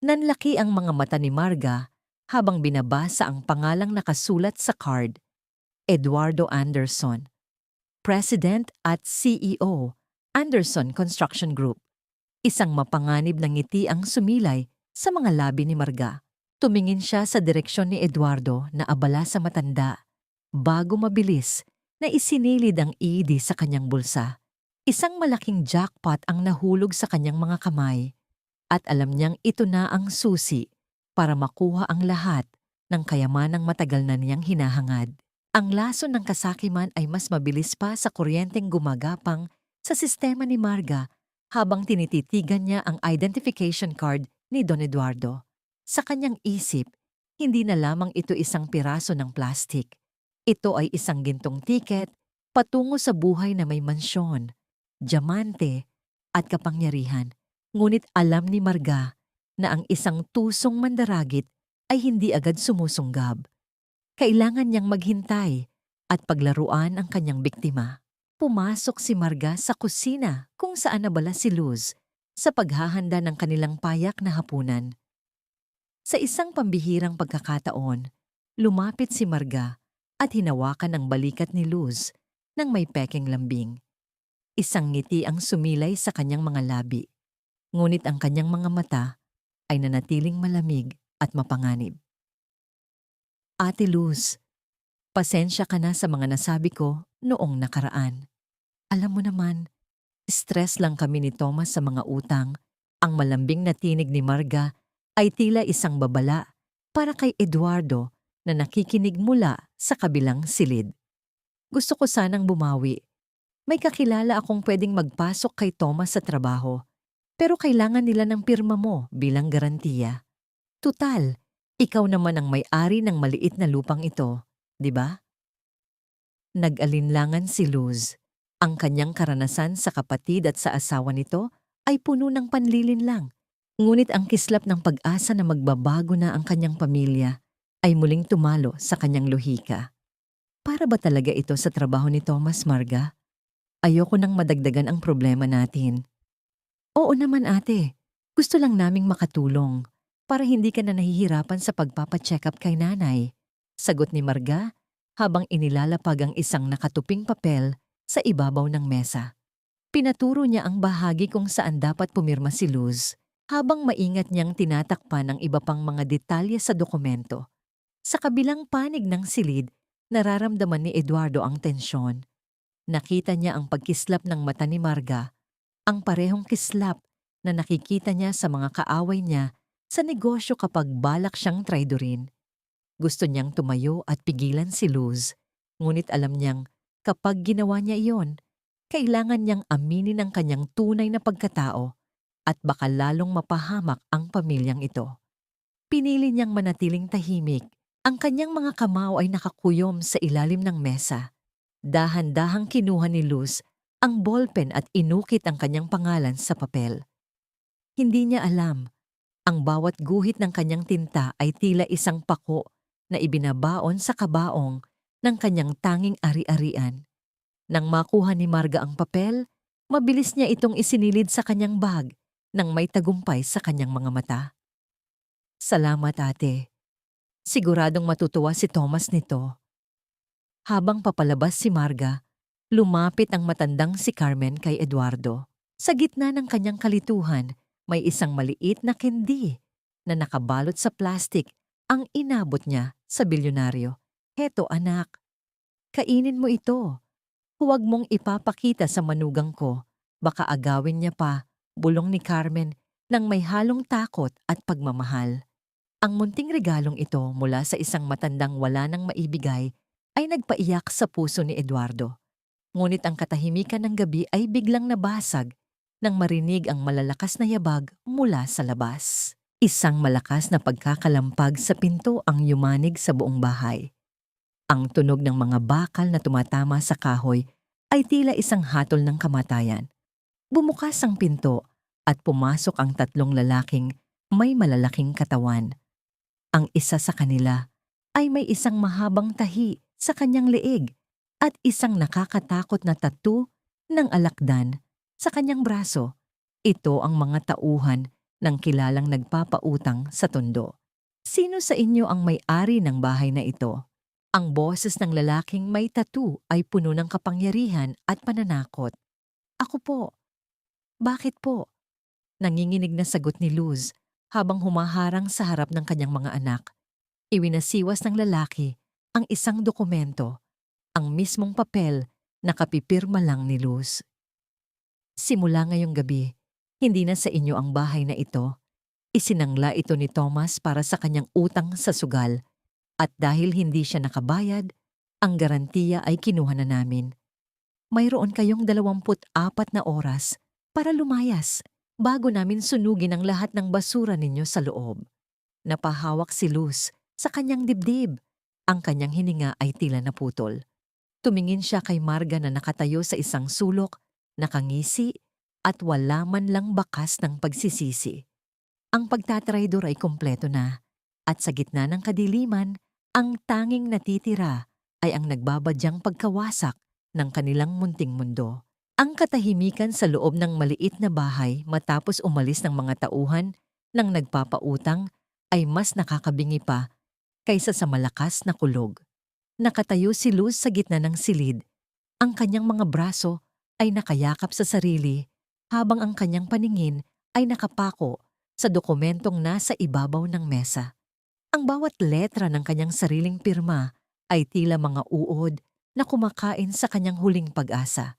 Nanlaki ang mga mata ni Marga habang binabasa ang pangalang nakasulat sa card. Eduardo Anderson, President at CEO, Anderson Construction Group. Isang mapanganib na ngiti ang sumilay sa mga labi ni Marga. Tumingin siya sa direksyon ni Eduardo na abala sa matanda, bago mabilis na isinilid ang ED sa kanyang bulsa. Isang malaking jackpot ang nahulog sa kanyang mga kamay at alam niyang ito na ang susi para makuha ang lahat ng kayamanang matagal na niyang hinahangad. Ang lason ng kasakiman ay mas mabilis pa sa kuryenteng gumagapang sa sistema ni Marga habang tinititigan niya ang identification card ni Don Eduardo. Sa kanyang isip, hindi na lamang ito isang piraso ng plastik. Ito ay isang gintong tiket patungo sa buhay na may mansyon, diamante at kapangyarihan. Ngunit alam ni Marga na ang isang tusong mandaragit ay hindi agad sumusunggab. Kailangan niyang maghintay at paglaruan ang kanyang biktima. Pumasok si Marga sa kusina kung saan nabala si Luz sa paghahanda ng kanilang payak na hapunan. Sa isang pambihirang pagkakataon, lumapit si Marga at hinawakan ang balikat ni Luz nang may pekeng lambing. Isang ngiti ang sumilay sa kanyang mga labi, ngunit ang kanyang mga mata ay nanatiling malamig at mapanganib. Ate Luz, pasensya ka na sa mga nasabi ko noong nakaraan. Alam mo naman, stress lang kami ni Thomas sa mga utang. Ang malambing na tinig ni Marga ay tila isang babala para kay Eduardo na nakikinig mula sa kabilang silid. Gusto ko sanang bumawi. May kakilala akong pwedeng magpasok kay Thomas sa trabaho, pero kailangan nila ng pirma mo bilang garantiya. Tutal, ikaw naman ang may-ari ng maliit na lupang ito, di ba? Nag-alinlangan si Luz. Ang kanyang karanasan sa kapatid at sa asawa nito ay puno ng panlilinlang. Ngunit ang kislap ng pag-asa na magbabago na ang kanyang pamilya ay muling tumalo sa kanyang lohika. Para ba talaga ito sa trabaho ni Thomas, Marga? Ayoko nang madagdagan ang problema natin. Oo naman ate, gusto lang naming makatulong. para hindi ka na nahihirapan sa pagpapacheck up kay nanay. Sagot ni Marga habang inilalapag ang isang nakatuping papel sa ibabaw ng mesa. Pinaturo niya ang bahagi kung saan dapat pumirma si Luz habang maingat niyang tinatakpan ang iba pang mga detalye sa dokumento. Sa kabilang panig ng silid, nararamdaman ni Eduardo ang tensyon. Nakita niya ang pagkislap ng mata ni Marga, ang parehong kislap na nakikita niya sa mga kaaway niya sa negosyo kapag balak siyang traidorin. Gusto niyang tumayo at pigilan si Luz, ngunit alam niyang kapag ginawa niya iyon, kailangan niyang aminin ang kanyang tunay na pagkatao at baka lalong mapahamak ang pamilyang ito. Pinili niyang manatiling tahimik. Ang kanyang mga kamao ay nakakuyom sa ilalim ng mesa. Dahan-dahang kinuha ni Luz ang ballpen at inukit ang kanyang pangalan sa papel. Hindi niya alam, ang bawat guhit ng kanyang tinta ay tila isang pako na ibinabaon sa kabaong ng kanyang tanging ari-arian. Nang makuha ni Marga ang papel, mabilis niya itong isinilid sa kanyang bag nang may tagumpay sa kanyang mga mata. Salamat ate. Siguradong matutuwa si Thomas nito. Habang papalabas si Marga, lumapit ang matandang si Carmen kay Eduardo. Sa gitna ng kanyang kalituhan, may isang maliit na candy na nakabalot sa plastik ang inabot niya sa bilyonaryo. Heto anak, kainin mo ito. Huwag mong ipapakita sa manugang ko. Baka agawin niya pa, bulong ni Carmen nang may halong takot at pagmamahal. Ang munting regalong ito mula sa isang matandang wala nang maibigay ay nagpaiyak sa puso ni Eduardo. Ngunit ang katahimikan ng gabi ay biglang nabasag nang marinig ang malalakas na yabag mula sa labas. Isang malakas na pagkakalampag sa pinto ang yumanig sa buong bahay. Ang tunog ng mga bakal na tumatama sa kahoy ay tila isang hatol ng kamatayan. Bumukas ang pinto at pumasok ang tatlong lalaking may malalaking katawan. Ang isa sa kanila ay may isang mahabang tahi sa kanyang leeg at isang nakakatakot na tattoo ng alakdan sa kanyang braso. Ito ang mga tauhan ng kilalang nagpapautang sa tondo. Sino sa inyo ang may-ari ng bahay na ito? Ang boses ng lalaking may tattoo ay puno ng kapangyarihan at pananakot. Ako po. Bakit po? Nanginginig na sagot ni Luz habang humaharang sa harap ng kanyang mga anak. Iwinasiwas ng lalaki ang isang dokumento, ang mismong papel na kapipirma lang ni Luz. Simula ngayong gabi, hindi na sa inyo ang bahay na ito. Isinangla ito ni Thomas para sa kanyang utang sa sugal at dahil hindi siya nakabayad, ang garantiya ay kinuha na namin. Mayroon kayong 24 na oras para lumayas bago namin sunugin ang lahat ng basura ninyo sa loob. Napahawak si Luz sa kanyang dibdib. Ang kanyang hininga ay tila naputol. Tumingin siya kay Marga na nakatayo sa isang sulok, nakangisi at wala man lang bakas ng pagsisisi. Ang pagtatraidor ay kumpleto na at sa gitna ng kadiliman, ang tanging natitira ay ang nagbabadyang pagkawasak ng kanilang munting mundo. Ang katahimikan sa loob ng maliit na bahay matapos umalis ng mga tauhan ng nagpapautang ay mas nakakabingi pa kaysa sa malakas na kulog. Nakatayo si Luz sa gitna ng silid. Ang kanyang mga braso ay nakayakap sa sarili habang ang kanyang paningin ay nakapako sa dokumentong nasa ibabaw ng mesa. Ang bawat letra ng kanyang sariling pirma ay tila mga uod na kumakain sa kanyang huling pag-asa.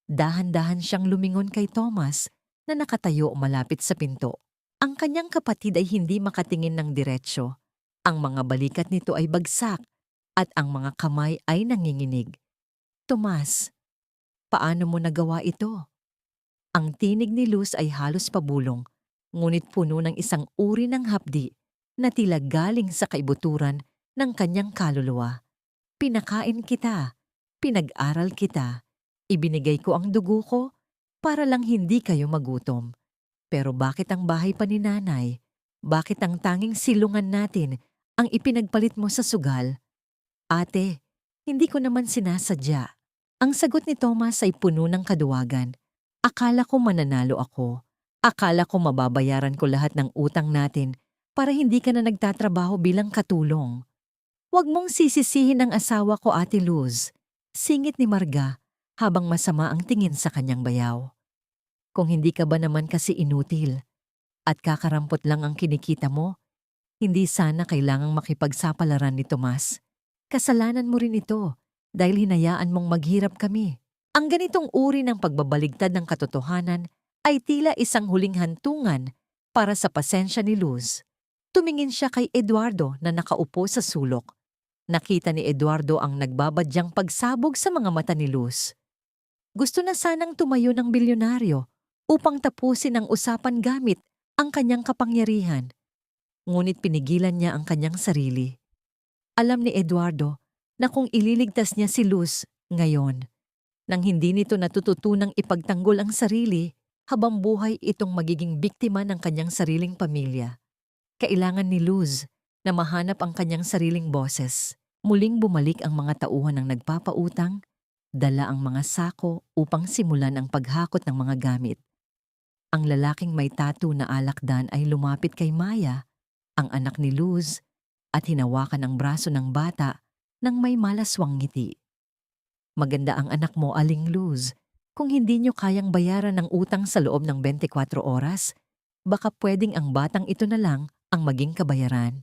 Dahan-dahan siyang lumingon kay Thomas na nakatayo malapit sa pinto. Ang kanyang kapatid ay hindi makatingin ng diretsyo. Ang mga balikat nito ay bagsak at ang mga kamay ay nanginginig. Tomas, paano mo nagawa ito? Ang tinig ni Luz ay halos pabulong, ngunit puno ng isang uri ng hapdi na tila galing sa kaibuturan ng kanyang kaluluwa. Pinakain kita, pinag-aral kita, ibinigay ko ang dugo ko para lang hindi kayo magutom. Pero bakit ang bahay pa ni nanay? Bakit ang tanging silungan natin ang ipinagpalit mo sa sugal? Ate, hindi ko naman sinasadya. Ang sagot ni Thomas ay puno ng kaduwagan. Akala ko mananalo ako. Akala ko mababayaran ko lahat ng utang natin para hindi ka na nagtatrabaho bilang katulong. Huwag mong sisisihin ang asawa ko, Ate Luz. Singit ni Marga habang masama ang tingin sa kanyang bayaw. Kung hindi ka ba naman kasi inutil at kakarampot lang ang kinikita mo, hindi sana kailangang makipagsapalaran ni Tomas. Kasalanan mo rin ito dahil hinayaan mong maghirap kami. Ang ganitong uri ng pagbabaligtad ng katotohanan ay tila isang huling hantungan para sa pasensya ni Luz. Tumingin siya kay Eduardo na nakaupo sa sulok. Nakita ni Eduardo ang nagbabadyang pagsabog sa mga mata ni Luz. Gusto na sanang tumayo ng bilyonaryo upang tapusin ang usapan gamit ang kanyang kapangyarihan. Ngunit pinigilan niya ang kanyang sarili. Alam ni Eduardo na kung ililigtas niya si Luz ngayon, nang hindi nito natututunang ipagtanggol ang sarili, habang buhay itong magiging biktima ng kanyang sariling pamilya. Kailangan ni Luz na mahanap ang kanyang sariling boses. Muling bumalik ang mga tauhan ng nagpapautang, dala ang mga sako upang simulan ang paghakot ng mga gamit. Ang lalaking may tattoo na alakdan ay lumapit kay Maya, ang anak ni Luz, at hinawakan ang braso ng bata nang may malaswang ngiti. Maganda ang anak mo, Aling Luz. Kung hindi nyo kayang bayaran ng utang sa loob ng 24 oras, baka pwedeng ang batang ito na lang ang maging kabayaran.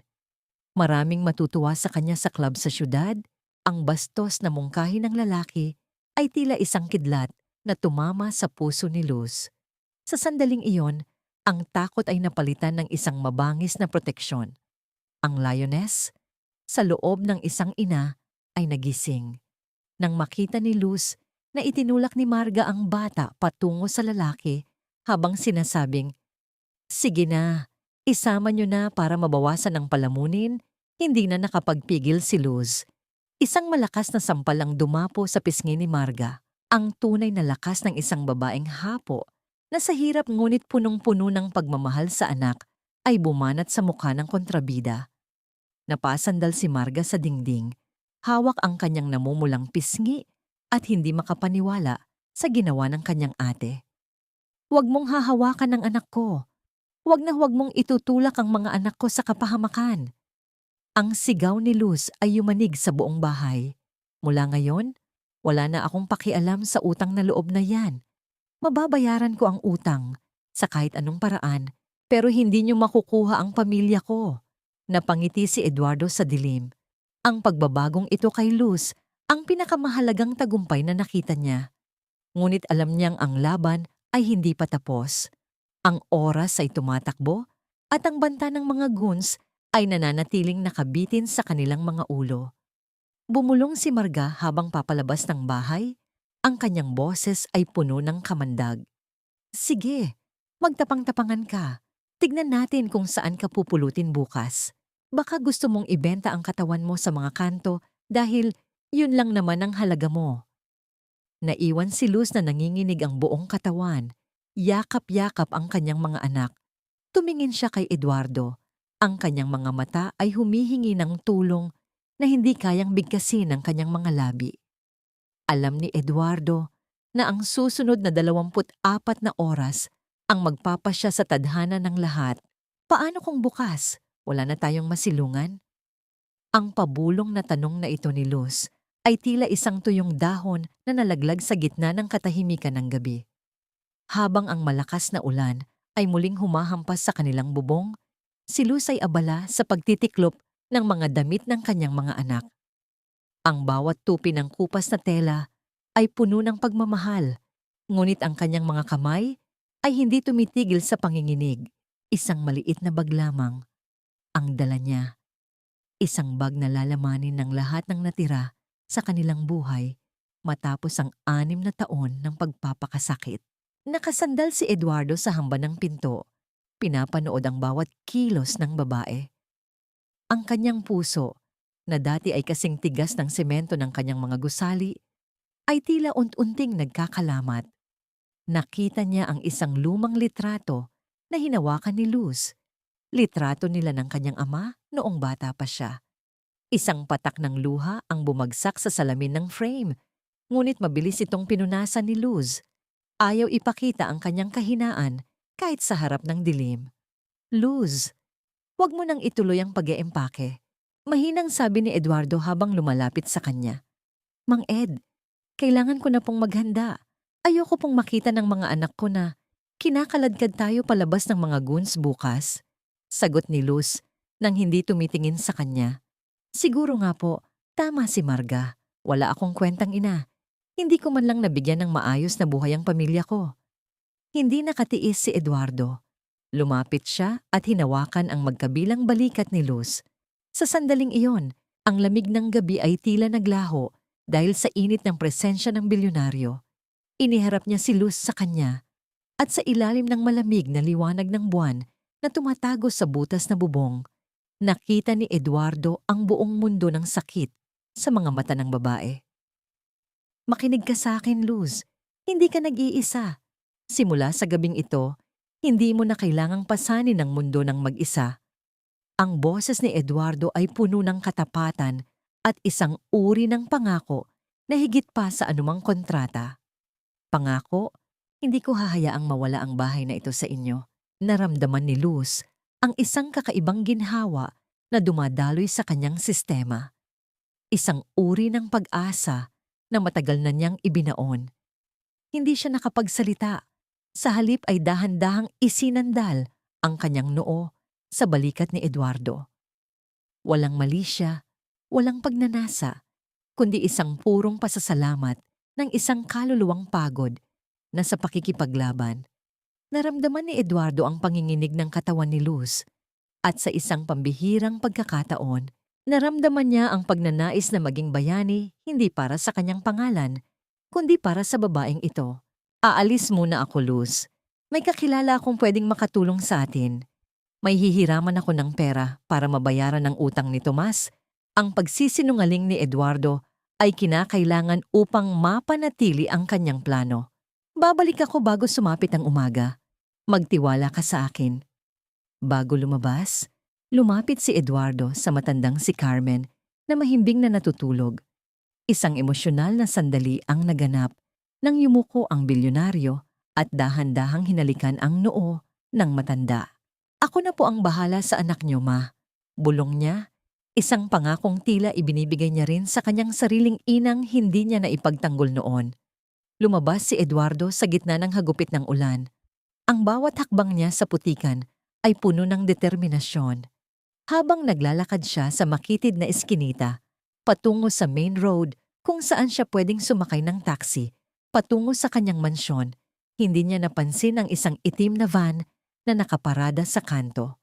Maraming matutuwa sa kanya sa club sa syudad. Ang bastos na mungkahi ng lalaki ay tila isang kidlat na tumama sa puso ni Luz. Sa sandaling iyon, ang takot ay napalitan ng isang mabangis na proteksyon. Ang lioness, sa loob ng isang ina, ay nagising. Nang makita ni Luz na itinulak ni Marga ang bata patungo sa lalaki habang sinasabing, "Sige na, isama nyo na para mabawasan ang palamunin," hindi na nakapagpigil si Luz. Isang malakas na sampal ang dumapo sa pisngi ni Marga. Ang tunay na lakas ng isang babaeng hapo na sa hirap ngunit punong-puno ng pagmamahal sa anak ay bumanat sa mukha ng kontrabida. Napasandal si Marga sa dingding, hawak ang kanyang namumulang pisngi at hindi makapaniwala sa ginawa ng kanyang ate. "Huwag mong hahawakan ang anak ko. Huwag na huwag mong itutulak ang mga anak ko sa kapahamakan." Ang sigaw ni Luz ay yumanig sa buong bahay. "Mula ngayon, wala na akong pakialam sa utang na loob na yan. Mababayaran ko ang utang sa kahit anong paraan, pero hindi niyo makukuha ang pamilya ko." Napangiti si Eduardo sa dilim. Ang pagbabagong ito kay Luz ang pinakamahalagang tagumpay na nakita niya. Ngunit alam niyang ang laban ay hindi pa tapos. Ang oras ay tumatakbo at ang banta ng mga goons ay nananatiling nakabitin sa kanilang mga ulo. Bumulong si Marga habang papalabas ng bahay. Ang kanyang boses ay puno ng kamandag. "Sige, magtapang-tapangan ka. Tignan natin kung saan ka pupulutin bukas. Baka gusto mong ibenta ang katawan mo sa mga kanto dahil yun lang naman ang halaga mo." Naiwan si Luz na nanginginig ang buong katawan. Yakap-yakap ang kanyang mga anak. Tumingin siya kay Eduardo. Ang kanyang mga mata ay humihingi ng tulong na hindi kayang bigkasin ng kanyang mga labi. Alam ni Eduardo na ang susunod na 24 na oras ang magpapasya sa tadhana ng lahat. Paano kung bukas wala na tayong masilungan? Ang pabulong na tanong na ito ni Luz ay tila isang tuyong dahon na nalaglag sa gitna ng katahimikan ng gabi. Habang ang malakas na ulan ay muling humahampas sa kanilang bubong, si Luz ay abala sa pagtitiklop ng mga damit ng kanyang mga anak. Ang bawat tupi ng kupas na tela ay puno ng pagmamahal, ngunit ang kanyang mga kamay ay hindi tumitigil sa panginginig. Isang maliit na bag lamang ang dala niya. Isang bag na lalamanin ng lahat ng natira sa kanilang buhay matapos ang 6 na taon ng pagpapakasakit. Nakasandal si Eduardo sa hamban ng pinto. Pinapanood ang bawat kilos ng babae. Ang kanyang puso, na dati ay kasing tigas ng semento ng kanyang mga gusali, ay tila unti-unting nagkakalamat. Nakita niya ang isang lumang litrato na hinawakan ni Luz. Litrato nila ng kanyang ama noong bata pa siya. Isang patak ng luha ang bumagsak sa salamin ng frame, ngunit mabilis itong pinunasan ni Luz. Ayaw ipakita ang kanyang kahinaan kahit sa harap ng dilim. "Luz, Huwag mo nang ituloy ang pag-eempake. Mahinang sabi ni Eduardo habang lumalapit sa kanya. Mang Ed, kailangan ko na pong maghanda. Ayoko pong makita ng mga anak ko na kinakaladkad tayo palabas ng mga goons bukas. Sagot ni Luz nang hindi tumitingin sa kanya. Siguro nga po, tama si Marga. Wala akong kwentang ina. Hindi ko man lang nabigyan ng maayos na buhay ang pamilya ko. Hindi nakatiis si Eduardo. Lumapit siya at hinawakan ang magkabilang balikat ni Luz. Sa sandaling iyon, ang lamig ng gabi ay tila naglaho dahil sa init ng presensya ng bilyonaryo. Iniharap niya si Luz sa kanya at sa ilalim ng malamig na liwanag ng buwan na tumatago sa butas na bubong, nakita ni Eduardo ang buong mundo ng sakit sa mga mata ng babae. Makinig ka sa akin, Luz. Hindi ka nag-iisa. Simula sa gabing ito, hindi mo na kailangang pasanin ang mundo ng mag-isa. Ang boses ni Eduardo ay puno ng katapatan at isang uri ng pangako na higit pa sa anumang kontrata. Pangako, hindi ko hahayaang mawala ang bahay na ito sa inyo. Naramdaman ni Luz ang isang kakaibang ginhawa na dumadaloy sa kanyang sistema. Isang uri ng pag-asa na matagal na niyang ibinaon. Hindi siya nakapagsalita. Sa halip ay dahan-dahang isinandal ang kanyang noo sa balikat ni Eduardo. Walang mali siya, walang pagnanasa, kundi isang purong pasasalamat ng isang kaluluwang pagod na sa pakikipaglaban. Naramdaman ni Eduardo ang panginginig ng katawan ni Luz at sa isang pambihirang pagkakataon, naramdaman niya ang pagnanais na maging bayani hindi para sa kanyang pangalan, kundi para sa babaeng ito. Aalis muna ako, Luz. May kakilala akong pwedeng makatulong sa atin. May hihiraman ako ng pera para mabayaran ang utang ni Tomas. Ang pagsisinungaling ni Eduardo ay kinakailangan upang mapanatili ang kanyang plano. Babalik ako bago sumapit ang umaga. Magtiwala ka sa akin. Bago lumabas, lumapit si Eduardo sa matandang si Carmen na mahimbing na natutulog. Isang emosyonal na sandali ang naganap nang yumuko ang bilyonaryo at dahan-dahang hinalikan ang noo ng matanda. Ako na po ang bahala sa anak niyo, ma. Bulong niya, isang pangakong tila ibinibigay niya rin sa kanyang sariling inang hindi niya naipagtanggol noon. Lumabas si Eduardo sa gitna ng hagupit ng ulan. Ang bawat hakbang niya sa putikan ay puno ng determinasyon. Habang naglalakad siya sa makitid na eskinita, patungo sa main road kung saan siya pwedeng sumakay ng taxi, patungo sa kanyang mansyon, hindi niya napansin ang isang itim na van na nakaparada sa kanto.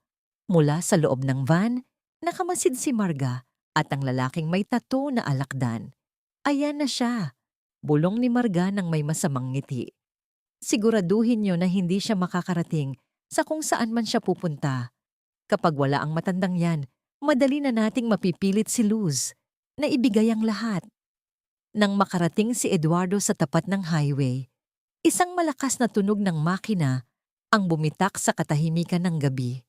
Mula sa loob ng van, nakamasid si Marga at ang lalaking may tattoo na alakdan. Ayan na siya, bulong ni Marga ng may masamang ngiti. Siguraduhin niyo na hindi siya makakarating sa kung saan man siya pupunta. Kapag wala ang matandang yan, madali na nating mapipilit si Luz na ibigay ang lahat. Nang makarating si Eduardo sa tapat ng highway, isang malakas na tunog ng makina ang bumitak sa katahimikan ng gabi.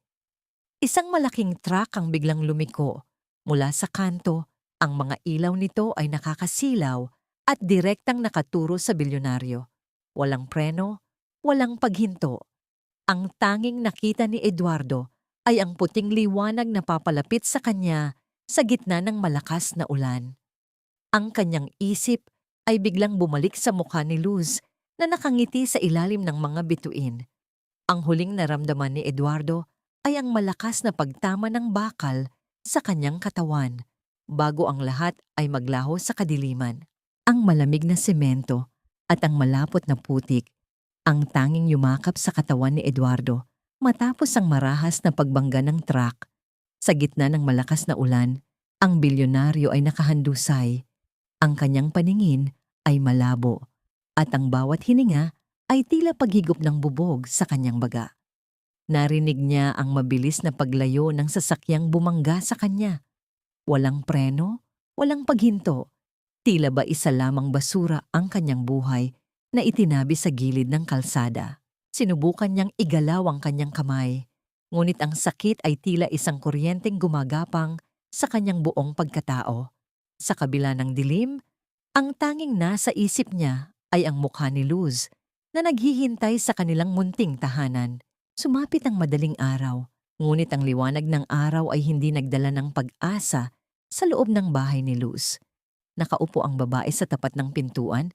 Isang malaking truck ang biglang lumiko. Mula sa kanto, ang mga ilaw nito ay nakakasilaw at direktang nakaturo sa bilyonaryo. Walang preno, walang paghinto. Ang tanging nakita ni Eduardo ay ang puting liwanag na papalapit sa kanya sa gitna ng malakas na ulan. Ang kanyang isip ay biglang bumalik sa mukha ni Luz na nakangiti sa ilalim ng mga bituin. Ang huling naramdaman ni Eduardo ay ang malakas na pagtama ng bakal sa kanyang katawan bago ang lahat ay maglaho sa kadiliman. Ang malamig na semento at ang malapot na putik ang tanging yumakap sa katawan ni Eduardo matapos ang marahas na pagbangga ng truck. Sa gitna ng malakas na ulan, ang bilyonaryo ay nakahandusay. Ang kanyang paningin ay malabo at ang bawat hininga ay tila paghigop ng bubog sa kanyang baga. Narinig niya ang mabilis na paglayo ng sasakyang bumangga sa kanya. Walang preno, walang paghinto. Tila ba isa lamang basura ang kanyang buhay na itinabi sa gilid ng kalsada. Sinubukan niyang igalaw ang kanyang kamay, ngunit ang sakit ay tila isang kuryenteng gumagapang sa kanyang buong pagkatao. Sa kabila ng dilim, ang tanging nasa isip niya ay ang mukha ni Luz na naghihintay sa kanilang munting tahanan. Sumapit ang madaling araw Ngunit ang liwanag ng araw ay hindi nagdala ng pag-asa sa loob ng bahay ni Luz. Nakaupo ang babae sa tapat ng pintuan.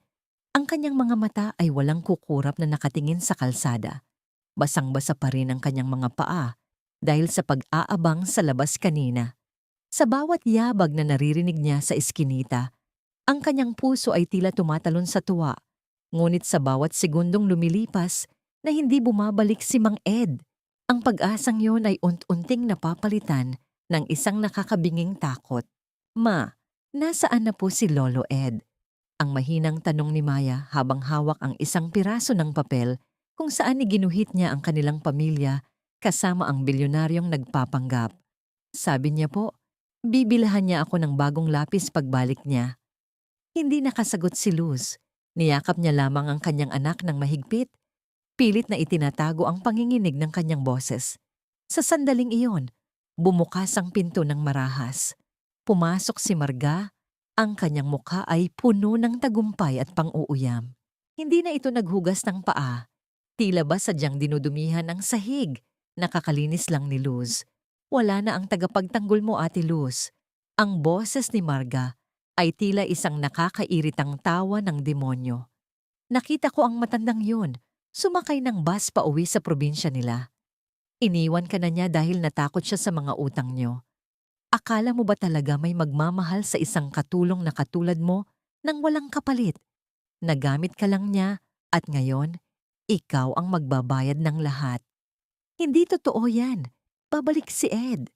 Ang kanyang mga mata ay walang kukurap na nakatingin sa kalsada. Basang-basa pa rin ang kanyang mga paa dahil sa pag-aabang sa labas kanina. Sa bawat yabag na naririnig niya sa iskinita, ang kanyang puso ay tila tumatalon sa tuwa. Ngunit sa bawat segundong lumilipas na hindi bumabalik si Mang Ed, ang pag-asang yon ay unti-unting napapalitan ng isang nakakabinging takot. Ma, nasaan na po si Lolo Ed? Ang mahinang tanong ni Maya habang hawak ang isang piraso ng papel kung saan iginuhit niya ang kanilang pamilya kasama ang bilyonaryong nagpapanggap. Sabi niya po, bibilhan niya ako ng bagong lapis pagbalik niya. Hindi nakasagot si Luz. Niyakap niya lamang ang kanyang anak ng mahigpit. Pilit na itinatago ang panginginig ng kanyang boses. Sa sandaling iyon, bumukas ang pinto ng marahas. Pumasok si Marga. Ang kanyang mukha ay puno ng tagumpay at pang-uuyam. Hindi na ito naghugas ng paa. Tila ba sadyang dinudumihan ang sahig. Nakakalinis lang ni Luz. Wala na ang tagapagtanggol mo, Ate Luz. Ang boses ni Marga ay tila isang nakakairitang tawa ng demonyo. Nakita ko ang matandang yun. Sumakay ng bus pa uwi sa probinsya nila. Iniwan ka na niya dahil natakot siya sa mga utang niyo. Akala mo ba talaga may magmamahal sa isang katulong na katulad mo nang walang kapalit? Nagamit ka lang niya at ngayon, ikaw ang magbabayad ng lahat. Hindi totoo yan. Babalik si Ed.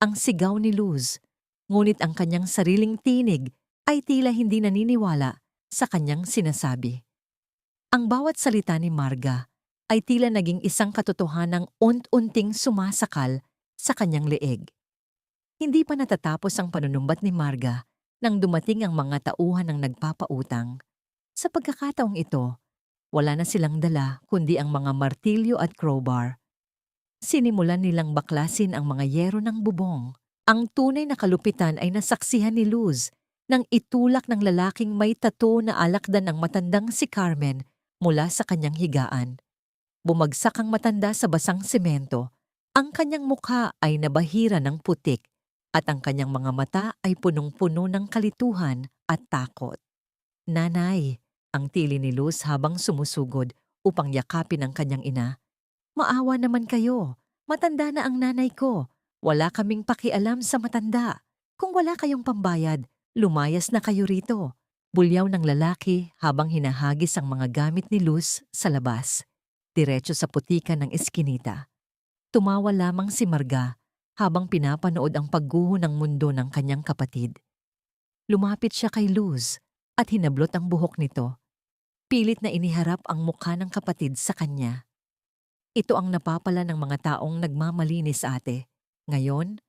Ang sigaw ni Luz. Ngunit ang kanyang sariling tinig ay tila hindi naniniwala sa kanyang sinasabi. Ang bawat salita ni Marga ay tila naging isang katotohanang unt-unting sumasakal sa kanyang leeg. Hindi pa natatapos ang panunumbat ni Marga nang dumating ang mga tauhan ng nagpapautang. Sa pagkakataong ito, wala na silang dala kundi ang mga martilyo at crowbar. Sinimulan nilang baklasin ang mga yero ng bubong. Ang tunay na kalupitan ay nasaksihan ni Luz nang itulak ng lalaking may tattoo na alakdan ng matandang si Carmen mula sa kanyang higaan. Bumagsak ang matanda sa basang semento. Ang kanyang mukha ay nabahira ng putik at ang kanyang mga mata ay punong-puno ng kalituhan at takot. Nanay, ang tili ni Luz habang sumusugod upang yakapin ang kanyang ina. Maawa naman kayo. Matanda na ang nanay ko. Wala kaming pakialam sa matanda. Kung wala kayong pambayad, lumayas na kayo rito. Bulyaw ng lalaki habang hinahagis ang mga gamit ni Luz sa labas. Diretso sa putikan ng eskinita. Tumawa lamang si Marga habang pinapanood ang pagguho ng mundo ng kanyang kapatid. Lumapit siya kay Luz at hinablot ang buhok nito. Pilit na iniharap ang mukha ng kapatid sa kanya. Ito ang napapala ng mga taong nagmamalinis, ate. Ngayon,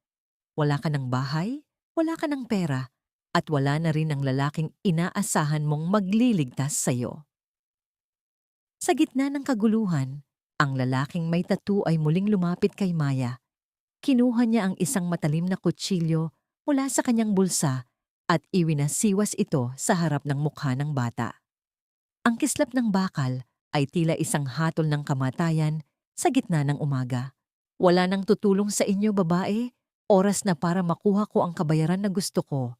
wala ka ng bahay, wala ka ng pera, at wala na rin ang lalaking inaasahan mong magliligtas sa'yo. Sa gitna ng kaguluhan, ang lalaking may tattoo ay muling lumapit kay Maya. Kinuha niya ang isang matalim na kutsilyo mula sa kanyang bulsa at iwinasiwas ito sa harap ng mukha ng bata. Ang kislap ng bakal ay tila isang hatol ng kamatayan sa gitna ng umaga. Wala nang tutulong sa inyo, babae. Oras na para makuha ko ang kabayaran na gusto ko.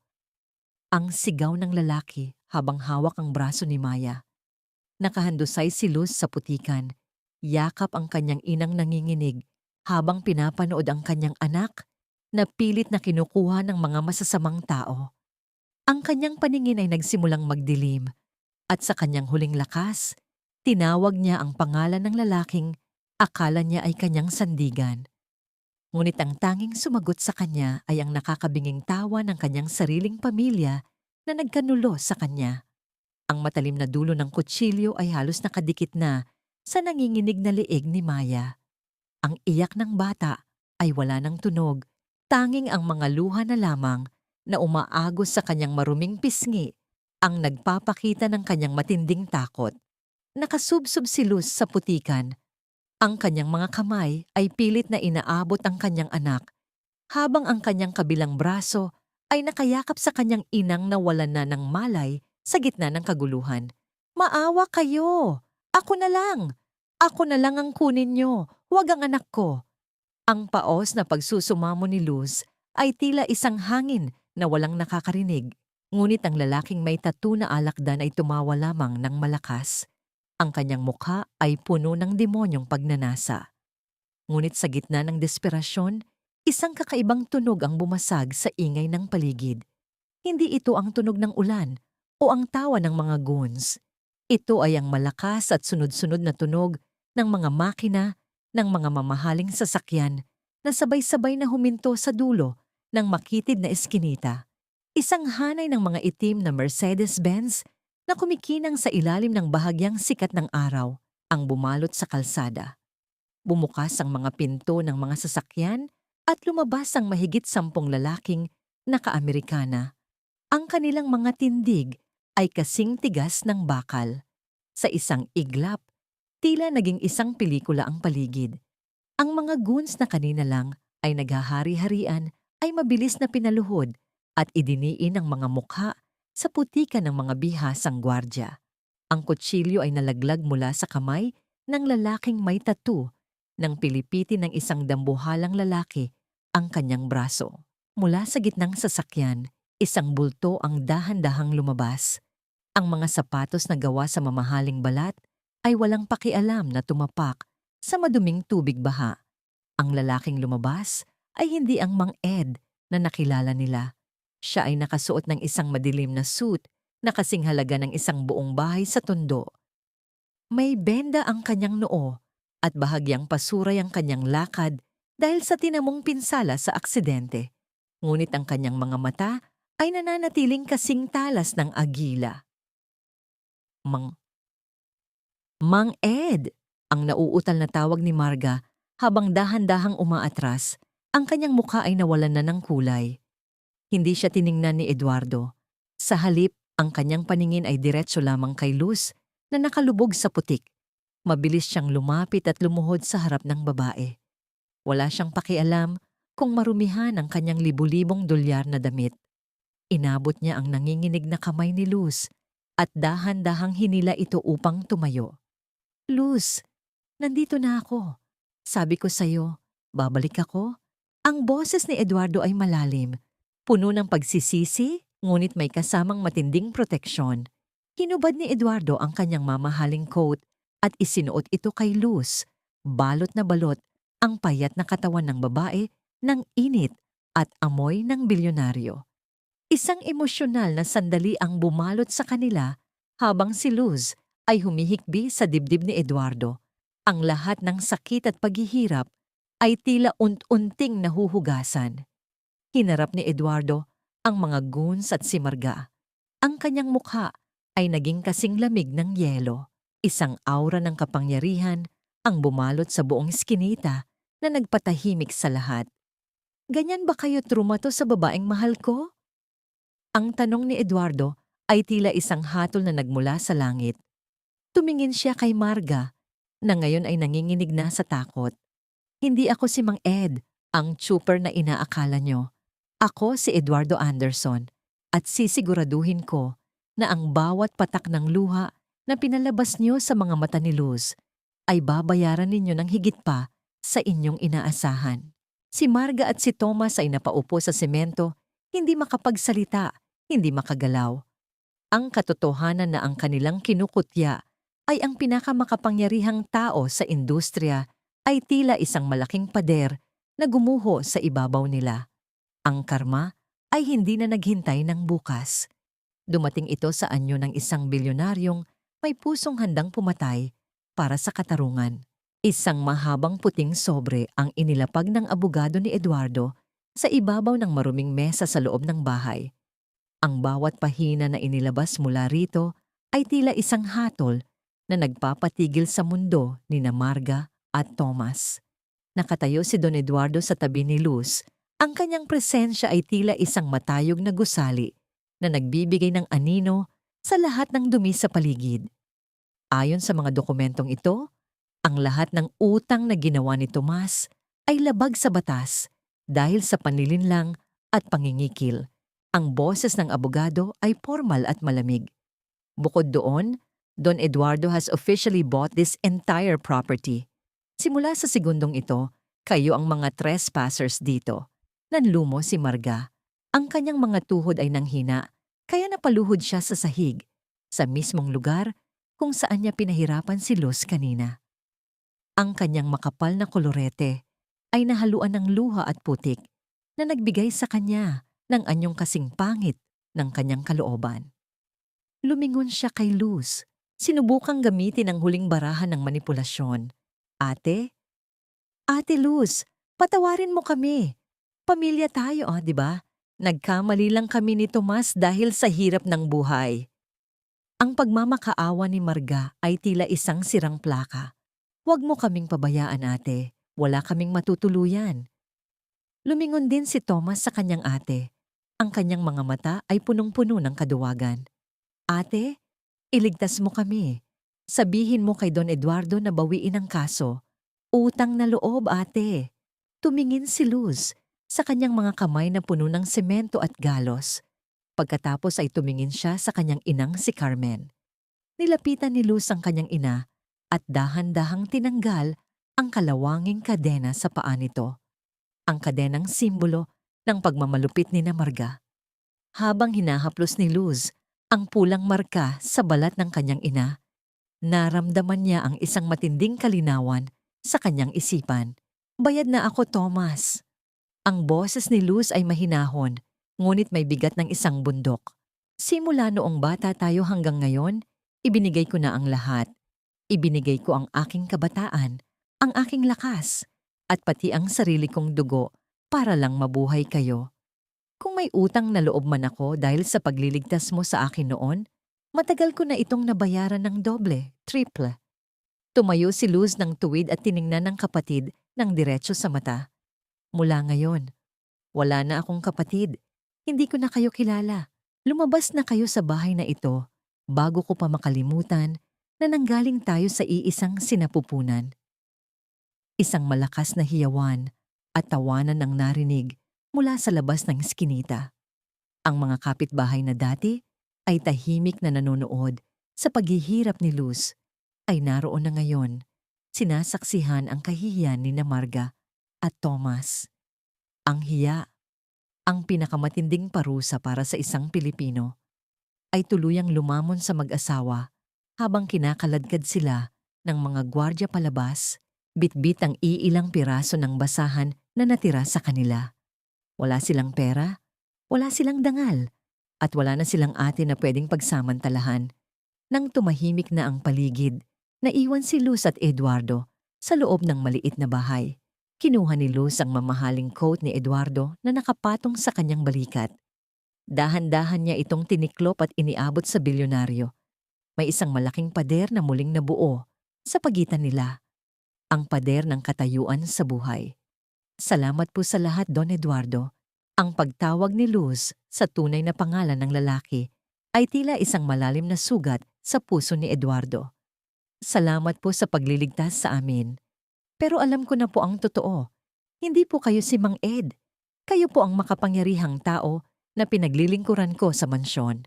Ang sigaw ng lalaki habang hawak ang braso ni Maya. Nakahandusay si Luz sa putikan. Yakap ang kanyang inang nanginginig habang pinapanood ang kanyang anak na pilit na kinukuha ng mga masasamang tao. Ang kanyang paningin ay nagsimulang magdilim at sa kanyang huling lakas, tinawag niya ang pangalan ng lalaking akala niya ay kanyang sandigan. Ngunit ang tanging sumagot sa kanya ay ang nakakabinging tawa ng kanyang sariling pamilya na nagkanulo sa kanya. Ang matalim na dulo ng kutsilyo ay halos nakadikit na sa nanginginig na leeg ni Maya. Ang iyak ng bata ay wala ng tunog, tanging ang mga luha na lamang na umaagos sa kanyang maruming pisngi ang nagpapakita ng kanyang matinding takot. Nakasubsob si Luz sa putikan. Ang kanyang mga kamay ay pilit na inaabot ang kanyang anak, habang ang kanyang kabilang braso ay nakayakap sa kanyang inang na wala na ng malay sa gitna ng kaguluhan. Maawa kayo! Ako na lang! Ako na lang ang kunin niyo, huwag ang anak ko! Ang paos na pagsusumamo ni Luz ay tila isang hangin na walang nakakarinig. Ngunit ang lalaking may tattoo na alakdan ay tumawa lamang ng malakas. Ang kanyang mukha ay puno ng demonyong pagnanasa. Ngunit sa gitna ng desperasyon, isang kakaibang tunog ang bumasag sa ingay ng paligid. Hindi ito ang tunog ng ulan o ang tawa ng mga goons. Ito ay ang malakas at sunod-sunod na tunog ng mga makina ng mga mamahaling sasakyan na sabay-sabay na huminto sa dulo ng makitid na eskinita. Isang hanay ng mga itim na Mercedes-Benz na kumikinang sa ilalim ng bahagyang sikat ng araw ang bumalot sa kalsada. Bumukas ang mga pinto ng mga sasakyan at lumabas ang mahigit 10 lalaking naka-Amerikana. Ang kanilang mga tindig ay kasing tigas ng bakal. Sa isang iglap, tila naging isang pelikula ang paligid. Ang mga goons na kanina lang ay naghahari-harian ay mabilis na pinaluhod at idiniin ang mga mukha sa putikan ng mga bihasang gwardya. Ang kutsilyo ay nalaglag mula sa kamay ng lalaking may tattoo nang pilipitin ng isang dambuhalang lalaki ang kanyang braso. Mula sa gitnang sasakyan, isang bulto ang dahan-dahang lumabas. Ang mga sapatos na gawa sa mamahaling balat ay walang pakialam na tumapak sa maduming tubig baha. Ang lalaking lumabas ay hindi ang Mang Ed na nakilala nila. Siya ay nakasuot ng isang madilim na suit na kasing halaga ng isang buong bahay sa tondo. May benda ang kanyang noo at bahagyang pasuray ang kanyang lakad dahil sa tinamong pinsala sa aksidente. Ngunit ang kanyang mga mata ay nananatiling kasing talas ng agila. Mang Ed, ang nauutal na tawag ni Marga habang dahan-dahang umaatras, ang kanyang mukha ay nawalan na ng kulay. Hindi siya tiningnan ni Eduardo. Sa halip, ang kanyang paningin ay diretso lamang kay Luz na nakalubog sa putik. Mabilis siyang lumapit at lumuhod sa harap ng babae. Wala siyang pakialam kung marumihan ang kanyang libu-libong dolyar na damit. Inabot niya ang nanginginig na kamay ni Luz at dahan-dahang hinila ito upang tumayo. Luz, nandito na ako. Sabi ko sa'yo, babalik ako. Ang boses ni Eduardo ay malalim, puno ng pagsisisi, ngunit may kasamang matinding proteksyon. Hinubad ni Eduardo ang kanyang mamahaling coat at isinuot ito kay Luz. Balot na balot ang payat na katawan ng babae ng init at amoy ng bilyonaryo. Isang emosyonal na sandali ang bumalot sa kanila habang si Luz ay humihikbi sa dibdib ni Eduardo. Ang lahat ng sakit at paghihirap ay tila unting nahuhugasan. Hinarap ni Eduardo ang mga goons at si Marga. Ang kanyang mukha ay naging kasing lamig ng yelo. Isang aura ng kapangyarihan ang bumalot sa buong eskinita na nagpatahimik sa lahat. Ganyan ba kayo trumato sa babaeng mahal ko? Ang tanong ni Eduardo ay tila isang hatol na nagmula sa langit. Tumingin siya kay Marga na ngayon ay nanginginig na sa takot. Hindi ako si Mang Ed, ang tsuper na inaakala nyo. Ako si Eduardo Anderson at sisiguraduhin ko na ang bawat patak ng luha na pinalabas nyo sa mga mata ni Luz ay babayaran ninyo ng higit pa sa inyong inaasahan. Si Marga at si Thomas ay napaupo sa semento, hindi makapagsalita, hindi makagalaw. Ang katotohanan na ang kanilang kinukutya ay ang pinakamakapangyarihang tao sa industriya ay tila isang malaking pader na gumuho sa ibabaw nila. Ang karma ay hindi na naghintay ng bukas. Dumating ito sa anyo ng isang bilyonaryong may pusong handang pumatay para sa katarungan. Isang mahabang puting sobre ang inilapag ng abogado ni Eduardo sa ibabaw ng maruming mesa sa loob ng bahay. Ang bawat pahina na inilabas mula rito ay tila isang hatol na nagpapatigil sa mundo ni Marga at Thomas. Nakatayo si Don Eduardo sa tabi ni Luz. Ang kanyang presensya ay tila isang matayog na gusali na nagbibigay ng anino sa lahat ng dumi sa paligid. Ayon sa mga dokumentong ito, ang lahat ng utang na ginawa ni Tomas ay labag sa batas dahil sa panlilinlang at pangingikil. Ang boses ng abogado ay formal at malamig. Bukod doon, Don Eduardo has officially bought this entire property. Simula sa segundong ito, Kayo ang mga trespassers dito. Nanlumo si Marga. Ang kanyang mga tuhod ay nanghina, kaya napaluhod siya sa sahig, sa mismong lugar kung saan niya pinahirapan si Luz kanina. Ang kanyang makapal na kolorete ay nahaluan ng luha at putik na nagbigay sa kanya ng anyong kasing pangit ng kanyang kalooban. Lumingon siya kay Luz. Sinubukang gamitin ang huling barahan ng manipulasyon. Ate? Ate Luz, patawarin mo kami. Pamilya tayo, di ba? Nagkamali lang kami ni Tomas dahil sa hirap ng buhay. Ang pagmamakaawa ni Marga ay tila isang sirang plaka. Huwag mo kaming pabayaan, ate. Wala kaming matutuluyan. Lumingon din si Tomas sa kanyang ate. Ang kanyang mga mata ay punong-puno ng kaduwagan. Ate, iligtas mo kami. Sabihin mo kay Don Eduardo na bawiin ang kaso. Utang na loob, ate. Tumingin si Luz sa kanyang mga kamay na puno ng semento at galos. Pagkatapos ay tumingin siya sa kanyang inang si Carmen. Nilapitan ni Luz ang kanyang ina at dahan-dahang tinanggal ang kalawanging kadena sa paa nito. Ang kadenang simbolo ng pagmamalupit ni Marga. Habang hinahaplos ni Luz ang pulang marka sa balat ng kanyang ina, naramdaman niya ang isang matinding kalinawan sa kanyang isipan. Bayad na ako, Thomas. Ang boses ni Luz ay mahinahon, ngunit may bigat ng isang bundok. Simula noong bata tayo hanggang ngayon, ibinigay ko na ang lahat. Ibinigay ko ang aking kabataan, ang aking lakas, at pati ang sarili kong dugo para lang mabuhay kayo. Kung may utang na loob man ako dahil sa pagliligtas mo sa akin noon, matagal ko na itong nabayaran ng doble, triple. Tumayo si Luz ng tuwid at tiningnan ng kapatid ng diretso sa mata. Mula ngayon, wala na akong kapatid. Hindi ko na kayo kilala. Lumabas na kayo sa bahay na ito bago ko pa makalimutan na nanggaling tayo sa iisang sinapupunan. Isang malakas na hiyawan at tawanan ang narinig mula sa labas ng skinita. Ang mga kapitbahay na dati ay tahimik na nanonood sa paghihirap ni Luz ay naroon na ngayon. Sinasaksihan ang kahihiyan ni Marga at Thomas. Ang hiya, ang pinakamatinding parusa para sa isang Pilipino, ay tuluyang lumamon sa mag-asawa habang kinakaladkad sila ng mga gwardya palabas, bitbit ang iilang piraso ng basahan na natira sa kanila. Wala silang pera, wala silang dangal, at wala na silang ate na pwedeng pagsamantalahan. Nang tumahimik na ang paligid, naiwan si Luz at Eduardo sa loob ng maliit na bahay. Kinuha ni Luz ang mamahaling coat ni Eduardo na nakapatong sa kanyang balikat. Dahan-dahan niya itong tiniklop at iniabot sa bilyonaryo. May isang malaking pader na muling nabuo sa pagitan nila. Ang pader ng katayuan sa buhay. Salamat po sa lahat, Don Eduardo. Ang pagtawag ni Luz sa tunay na pangalan ng lalaki ay tila isang malalim na sugat sa puso ni Eduardo. Salamat po sa pagliligtas sa amin. Pero alam ko na po ang totoo. Hindi po kayo si Mang Ed. Kayo po ang makapangyarihang tao na pinaglilingkuran ko sa mansyon.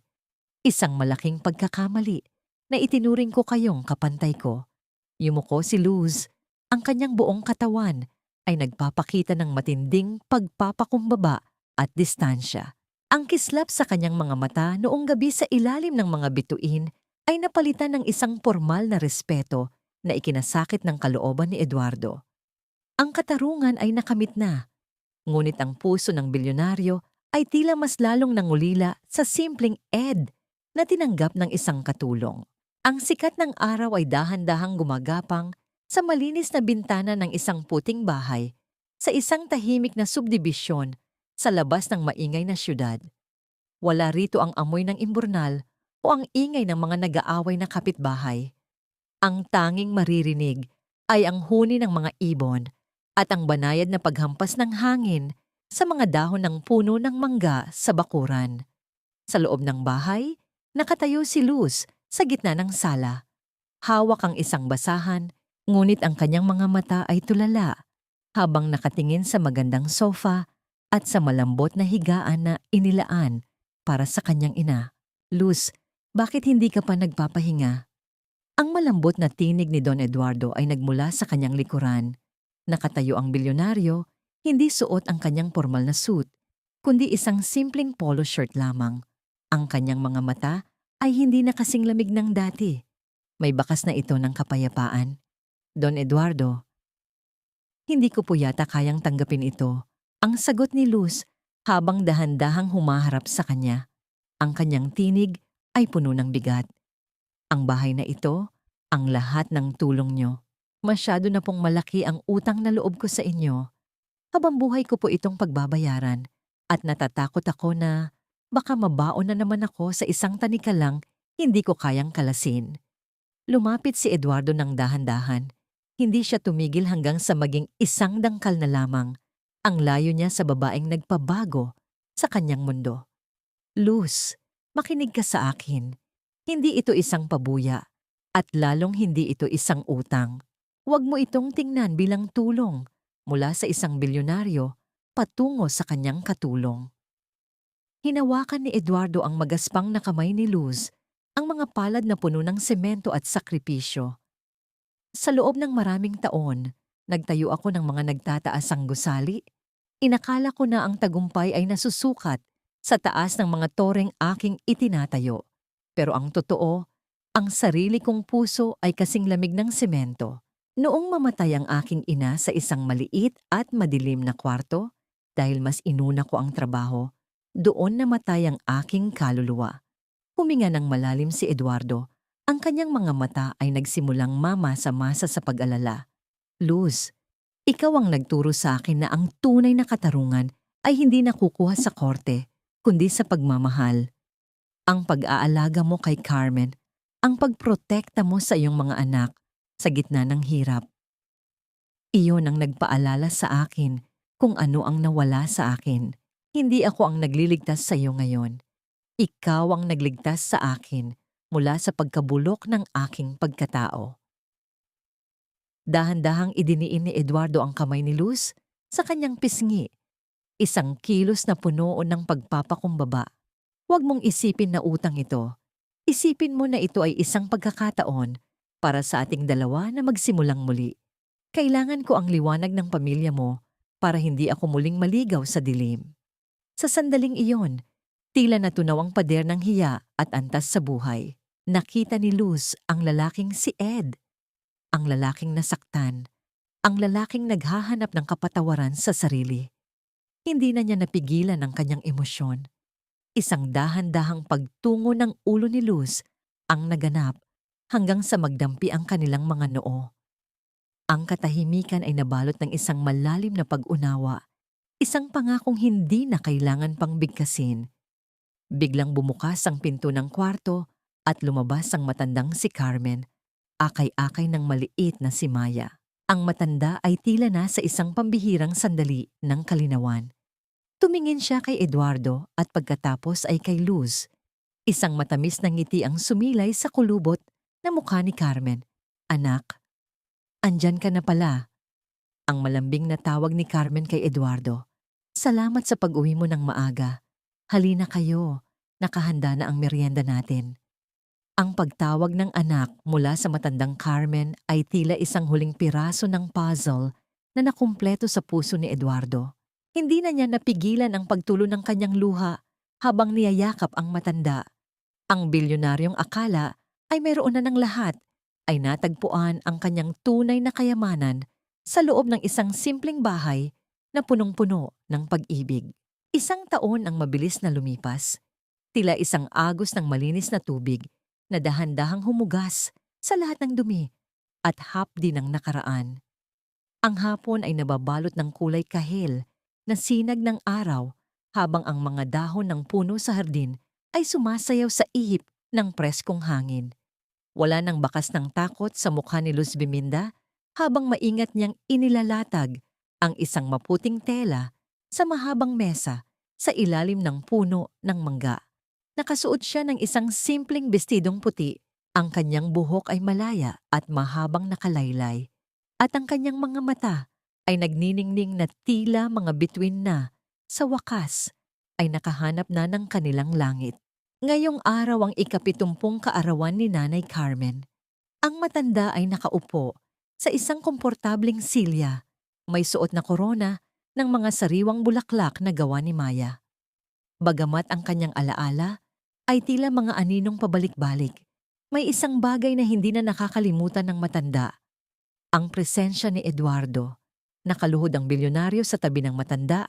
Isang malaking pagkakamali na itinuring ko kayong kapantay ko. Yumuko si Luz. Ang kanyang buong katawan ay nagpapakita ng matinding pagpapakumbaba at distansya. Ang kislap sa kanyang mga mata noong gabi sa ilalim ng mga bituin ay napalitan ng isang formal na respeto na ikinasakit ng kalooban ni Eduardo. Ang katarungan ay nakamit na, ngunit ang puso ng bilyonaryo ay tila mas lalong nangulila sa simpleng Ed na tinanggap ng isang katulong. Ang sikat ng araw ay dahan-dahang gumagapang sa malinis na bintana ng isang puting bahay sa isang tahimik na subdibisyon sa labas ng maingay na syudad. Wala rito ang amoy ng imburnal o ang ingay ng mga nag-aaway na kapitbahay. Ang tanging maririnig ay ang huni ng mga ibon at ang banayad na paghampas ng hangin sa mga dahon ng puno ng mangga sa bakuran. Sa loob ng bahay, nakatayo si Luz sa gitna ng sala. Hawak ang isang basahan, ngunit ang kanyang mga mata ay tulala habang nakatingin sa magandang sofa at sa malambot na higaan na inilaan para sa kanyang ina. Luz, bakit hindi ka pa nagpapahinga? Ang malambot na tinig ni Don Eduardo ay nagmula sa kanyang likuran. Nakatayo ang bilyonaryo, hindi suot ang kanyang formal na suit, kundi isang simpleng polo shirt lamang. Ang kanyang mga mata ay hindi na kasing lamig ng dati. May bakas na ito ng kapayapaan. Don Eduardo, hindi ko po yata kayang tanggapin ito. Ang sagot ni Luz habang dahan-dahang humaharap sa kanya. Ang kanyang tinig ay puno ng bigat. Ang bahay na ito, ang lahat ng tulong nyo. Masyado na pong malaki ang utang na loob ko sa inyo. Habang buhay ko po itong pagbabayaran at natatakot ako na baka mabaon na naman ako sa isang tanikalang hindi ko kayang kalasin. Lumapit si Eduardo ng dahan-dahan. Hindi siya tumigil hanggang sa maging isang dangkal na lamang. Ang layo niya sa babaeng nagpabago sa kanyang mundo. Luz, makinig ka sa akin. Hindi ito isang pabuya at lalong hindi ito isang utang. Huwag mo itong tingnan bilang tulong mula sa isang bilyonaryo patungo sa kanyang katulong. Hinawakan ni Eduardo ang magaspang na kamay ni Luz, ang mga palad na puno ng semento at sakripisyo. Sa loob ng maraming taon, nagtayo ako ng mga nagtataasang gusali. Inakala ko na ang tagumpay ay nasusukat sa taas ng mga toreng aking itinatayo. Pero ang totoo, ang sarili kong puso ay kasing lamig ng semento. Noong mamatay ang aking ina sa isang maliit at madilim na kwarto, dahil mas inuna ko ang trabaho, doon namatay ang aking kaluluwa. Huminga ng malalim si Eduardo. Ang kanyang mga mata ay nagsimulang mamasa-masa sa pag-alala. Luz, ikaw ang nagturo sa akin na ang tunay na katarungan ay hindi nakukuha sa korte, kundi sa pagmamahal. Ang pag-aalaga mo kay Carmen, ang pagprotekta mo sa iyong mga anak sa gitna ng hirap. Iyon ang nagpaalala sa akin kung ano ang nawala sa akin. Hindi ako ang nagliligtas sa iyo ngayon. Ikaw ang nagligtas sa akin mula sa pagkabulok ng aking pagkatao. Dahan-dahang idiniin ni Eduardo ang kamay ni Luz sa kanyang pisngi. Isang kilos na puno ng pagpapakumbaba. Huwag mong isipin na utang ito. Isipin mo na ito ay isang pagkakataon para sa ating dalawa na magsimulang muli. Kailangan ko ang liwanag ng pamilya mo para hindi ako muling maligaw sa dilim. Sa sandaling iyon, tila natunaw ang pader ng hiya at antas sa buhay. Nakita ni Luz ang lalaking si Ed. Ang lalaking nasaktan. Ang lalaking naghahanap ng kapatawaran sa sarili. Hindi na niya napigilan ang kanyang emosyon. Isang dahan-dahang pagtungo ng ulo ni Luz ang naganap hanggang sa magdampi ang kanilang mga noo. Ang katahimikan ay nabalot ng isang malalim na pag-unawa, isang pangakong hindi na kailangan pang bigkasin. Biglang bumukas ang pinto ng kwarto at lumabas ang matandang si Carmen, akay-akay ng maliit na si Maya. Ang matanda ay tila na sa isang pambihirang sandali ng kalinawan. Tumingin siya kay Eduardo at pagkatapos ay kay Luz. Isang matamis na ngiti ang sumilay sa kulubot na mukha ni Carmen. Anak, andyan ka na pala. Ang malambing na tawag ni Carmen kay Eduardo. Salamat sa pag-uwi mo ng maaga. Halina kayo, nakahanda na ang merienda natin. Ang pagtawag ng anak mula sa matandang Carmen ay tila isang huling piraso ng puzzle na nakumpleto sa puso ni Eduardo. Hindi na niya napigilan ang pagtulo ng kanyang luha habang niyayakap ang matanda. Ang bilyonaryong akala ay mayroon na ng lahat ay natagpuan ang kanyang tunay na kayamanan sa loob ng isang simpleng bahay na punong-puno ng pag-ibig. Isang taon ang mabilis na lumipas, tila isang agos ng malinis na tubig na dahan-dahang humugas sa lahat ng dumi at hapdi ng nakaraan. Ang hapon ay nababalot ng kulay kahel na sinag ng araw habang ang mga dahon ng puno sa hardin ay sumasayaw sa ihip ng preskong hangin. Wala nang bakas ng takot sa mukha ni Luz Biminda habang maingat niyang inilalatag ang isang maputing tela sa mahabang mesa sa ilalim ng puno ng mangga. Nakasuot siya ng isang simpleng bestidong puti. Ang kanyang buhok ay malaya at mahabang nakalaylay. At ang kanyang mga mata ay nagniningning na tila mga bituin na, sa wakas, ay nakahanap na ng kanilang langit. Ngayong araw ang ika-70 kaarawan ni Nanay Carmen. Ang matanda ay nakaupo sa isang komportableng silya, May suot na korona ng mga sariwang bulaklak na gawa ni Maya. Bagamat ang kanyang alaala ay tila mga aninong pabalik-balik, may isang bagay na hindi na nakakalimutan ng matanda. Ang presensya ni Eduardo. Nakaluhod ang bilyonaryo sa tabi ng matanda.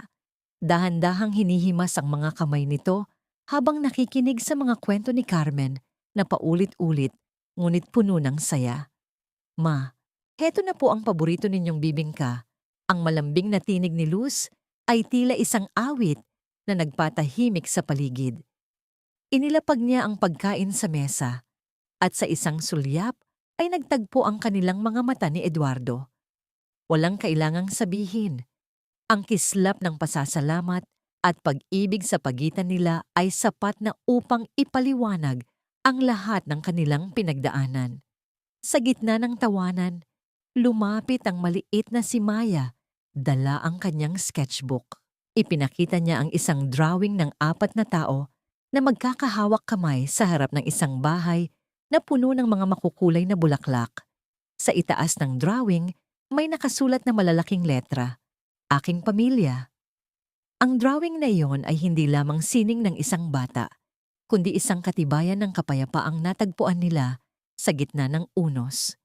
Dahan-dahang hinihimas ang mga kamay nito habang nakikinig sa mga kwento ni Carmen na paulit-ulit ngunit puno ng saya. Ma, heto na po ang paborito ninyong bibingka. Ang malambing na tinig ni Luz ay tila isang awit na nagpatahimik sa paligid. Inilapag niya ang pagkain sa mesa at sa isang sulyap ay nagtagpo ang kanilang mga mata ni Eduardo. Walang kailangang sabihin. Ang kislap ng pasasalamat at pag-ibig sa pagitan nila ay sapat na upang ipaliwanag ang lahat ng kanilang pinagdaanan. Sa gitna ng tawanan, lumapit ang maliit na si Maya, dala ang kanyang sketchbook. Ipinakita niya ang isang drawing ng 4 na tao na magkakahawak kamay sa harap ng isang bahay na puno ng mga makukulay na bulaklak. Sa itaas ng drawing, may nakasulat na malalaking letra, "Aking pamilya." Ang drawing na iyon ay hindi lamang sining ng isang bata, kundi isang katibayan ng kapayapaang natagpuan nila sa gitna ng unos.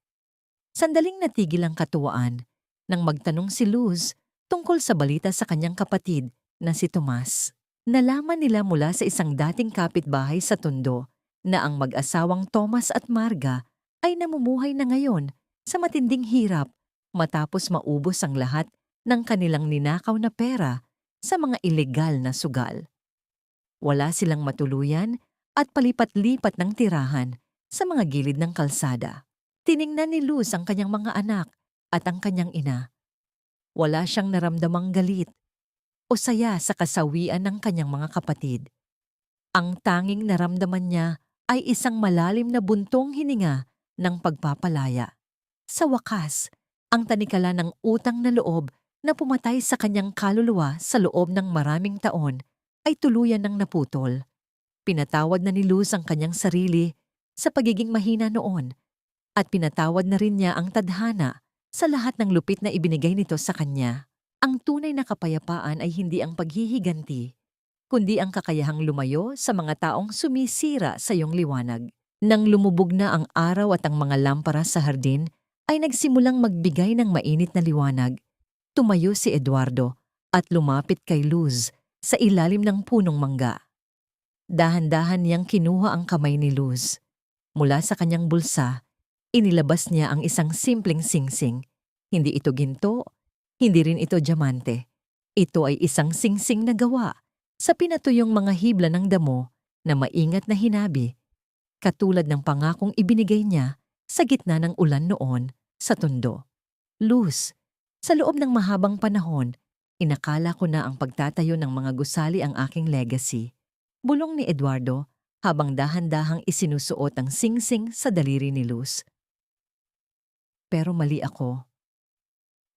Sandaling natigil ang katuwaan nang magtanong si Luz tungkol sa balita sa kanyang kapatid na si Tomas. Nalaman nila mula sa isang dating kapitbahay sa Tondo na ang mag-asawang Tomas at Marga ay namumuhay na ngayon sa matinding hirap matapos maubos ang lahat ng kanilang ninakaw na pera sa mga ilegal na sugal. Wala silang matuluyan at palipat-lipat ng tirahan sa mga gilid ng kalsada. Tiningnan ni Luz ang kanyang mga anak at ang kanyang ina. Wala siyang naramdamang galit o saya sa kasawian ng kanyang mga kapatid. Ang tanging naramdaman niya ay isang malalim na buntong hininga ng pagpapalaya. Sa wakas, ang tanikala ng utang na loob na pumatay sa kanyang kaluluwa sa loob ng maraming taon ay tuluyan ng naputol. Pinatawad na ni Luz ang kanyang sarili sa pagiging mahina noon at pinatawad na rin niya ang tadhana sa lahat ng lupit na ibinigay nito sa kanya. Ang tunay na kapayapaan ay hindi ang paghihiganti, kundi ang kakayahang lumayo sa mga taong sumisira sa iyong liwanag. Nang lumubog na ang araw at ang mga lampara sa hardin, ay nagsimulang magbigay ng mainit na liwanag. Tumayo si Eduardo at lumapit kay Luz sa ilalim ng punong mangga. Dahan-dahan niyang kinuha ang kamay ni Luz. Mula sa kanyang bulsa, inilabas niya ang isang simpleng singsing. Hindi ito ginto, hindi rin ito diamante. Ito ay isang singsing na gawa sa pinatuyong mga hibla ng damo na maingat na hinabi, katulad ng pangakong ibinigay niya sa gitna ng ulan noon sa Tondo. Luz, sa loob ng mahabang panahon, inakala ko na ang pagtatayo ng mga gusali ang aking legacy. Bulong ni Eduardo habang dahan-dahang isinusuot ang singsing sa daliri ni Luz. Pero mali ako.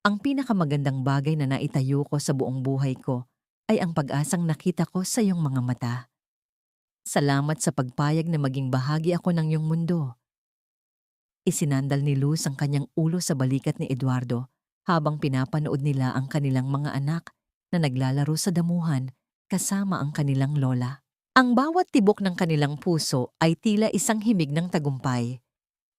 Ang pinakamagandang bagay na naitayo ko sa buong buhay ko ay ang pag-asang nakita ko sa iyong mga mata. Salamat sa pagpayag na maging bahagi ako ng iyong mundo. Isinandal ni Luz ang kanyang ulo sa balikat ni Eduardo habang pinapanood nila ang kanilang mga anak na naglalaro sa damuhan kasama ang kanilang lola. Ang bawat tibok ng kanilang puso ay tila isang himig ng tagumpay.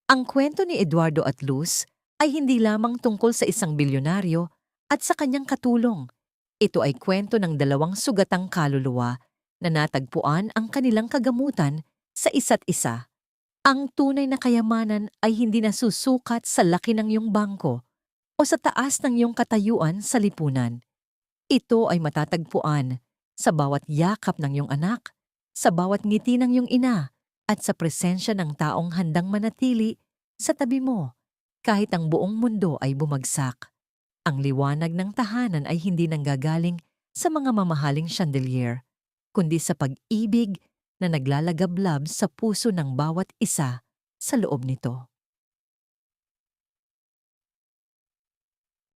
Ang kwento ni Eduardo at Luz ay hindi lamang tungkol sa isang bilyonaryo at sa kanyang katulong. Ito ay kwento ng 2 sugatang kaluluwa na natagpuan ang kanilang kagamutan sa isa't isa. Ang tunay na kayamanan ay hindi nasusukat sa laki ng iyong bangko o sa taas ng iyong katayuan sa lipunan. Ito ay matatagpuan sa bawat yakap ng iyong anak, sa bawat ngiti ng iyong ina, at sa presensya ng taong handang manatili sa tabi mo kahit ang buong mundo ay bumagsak. Ang liwanag ng tahanan ay hindi nanggagaling sa mga mamahaling chandelier, kundi sa pag-ibig na naglalagablab sa puso ng bawat isa sa loob nito.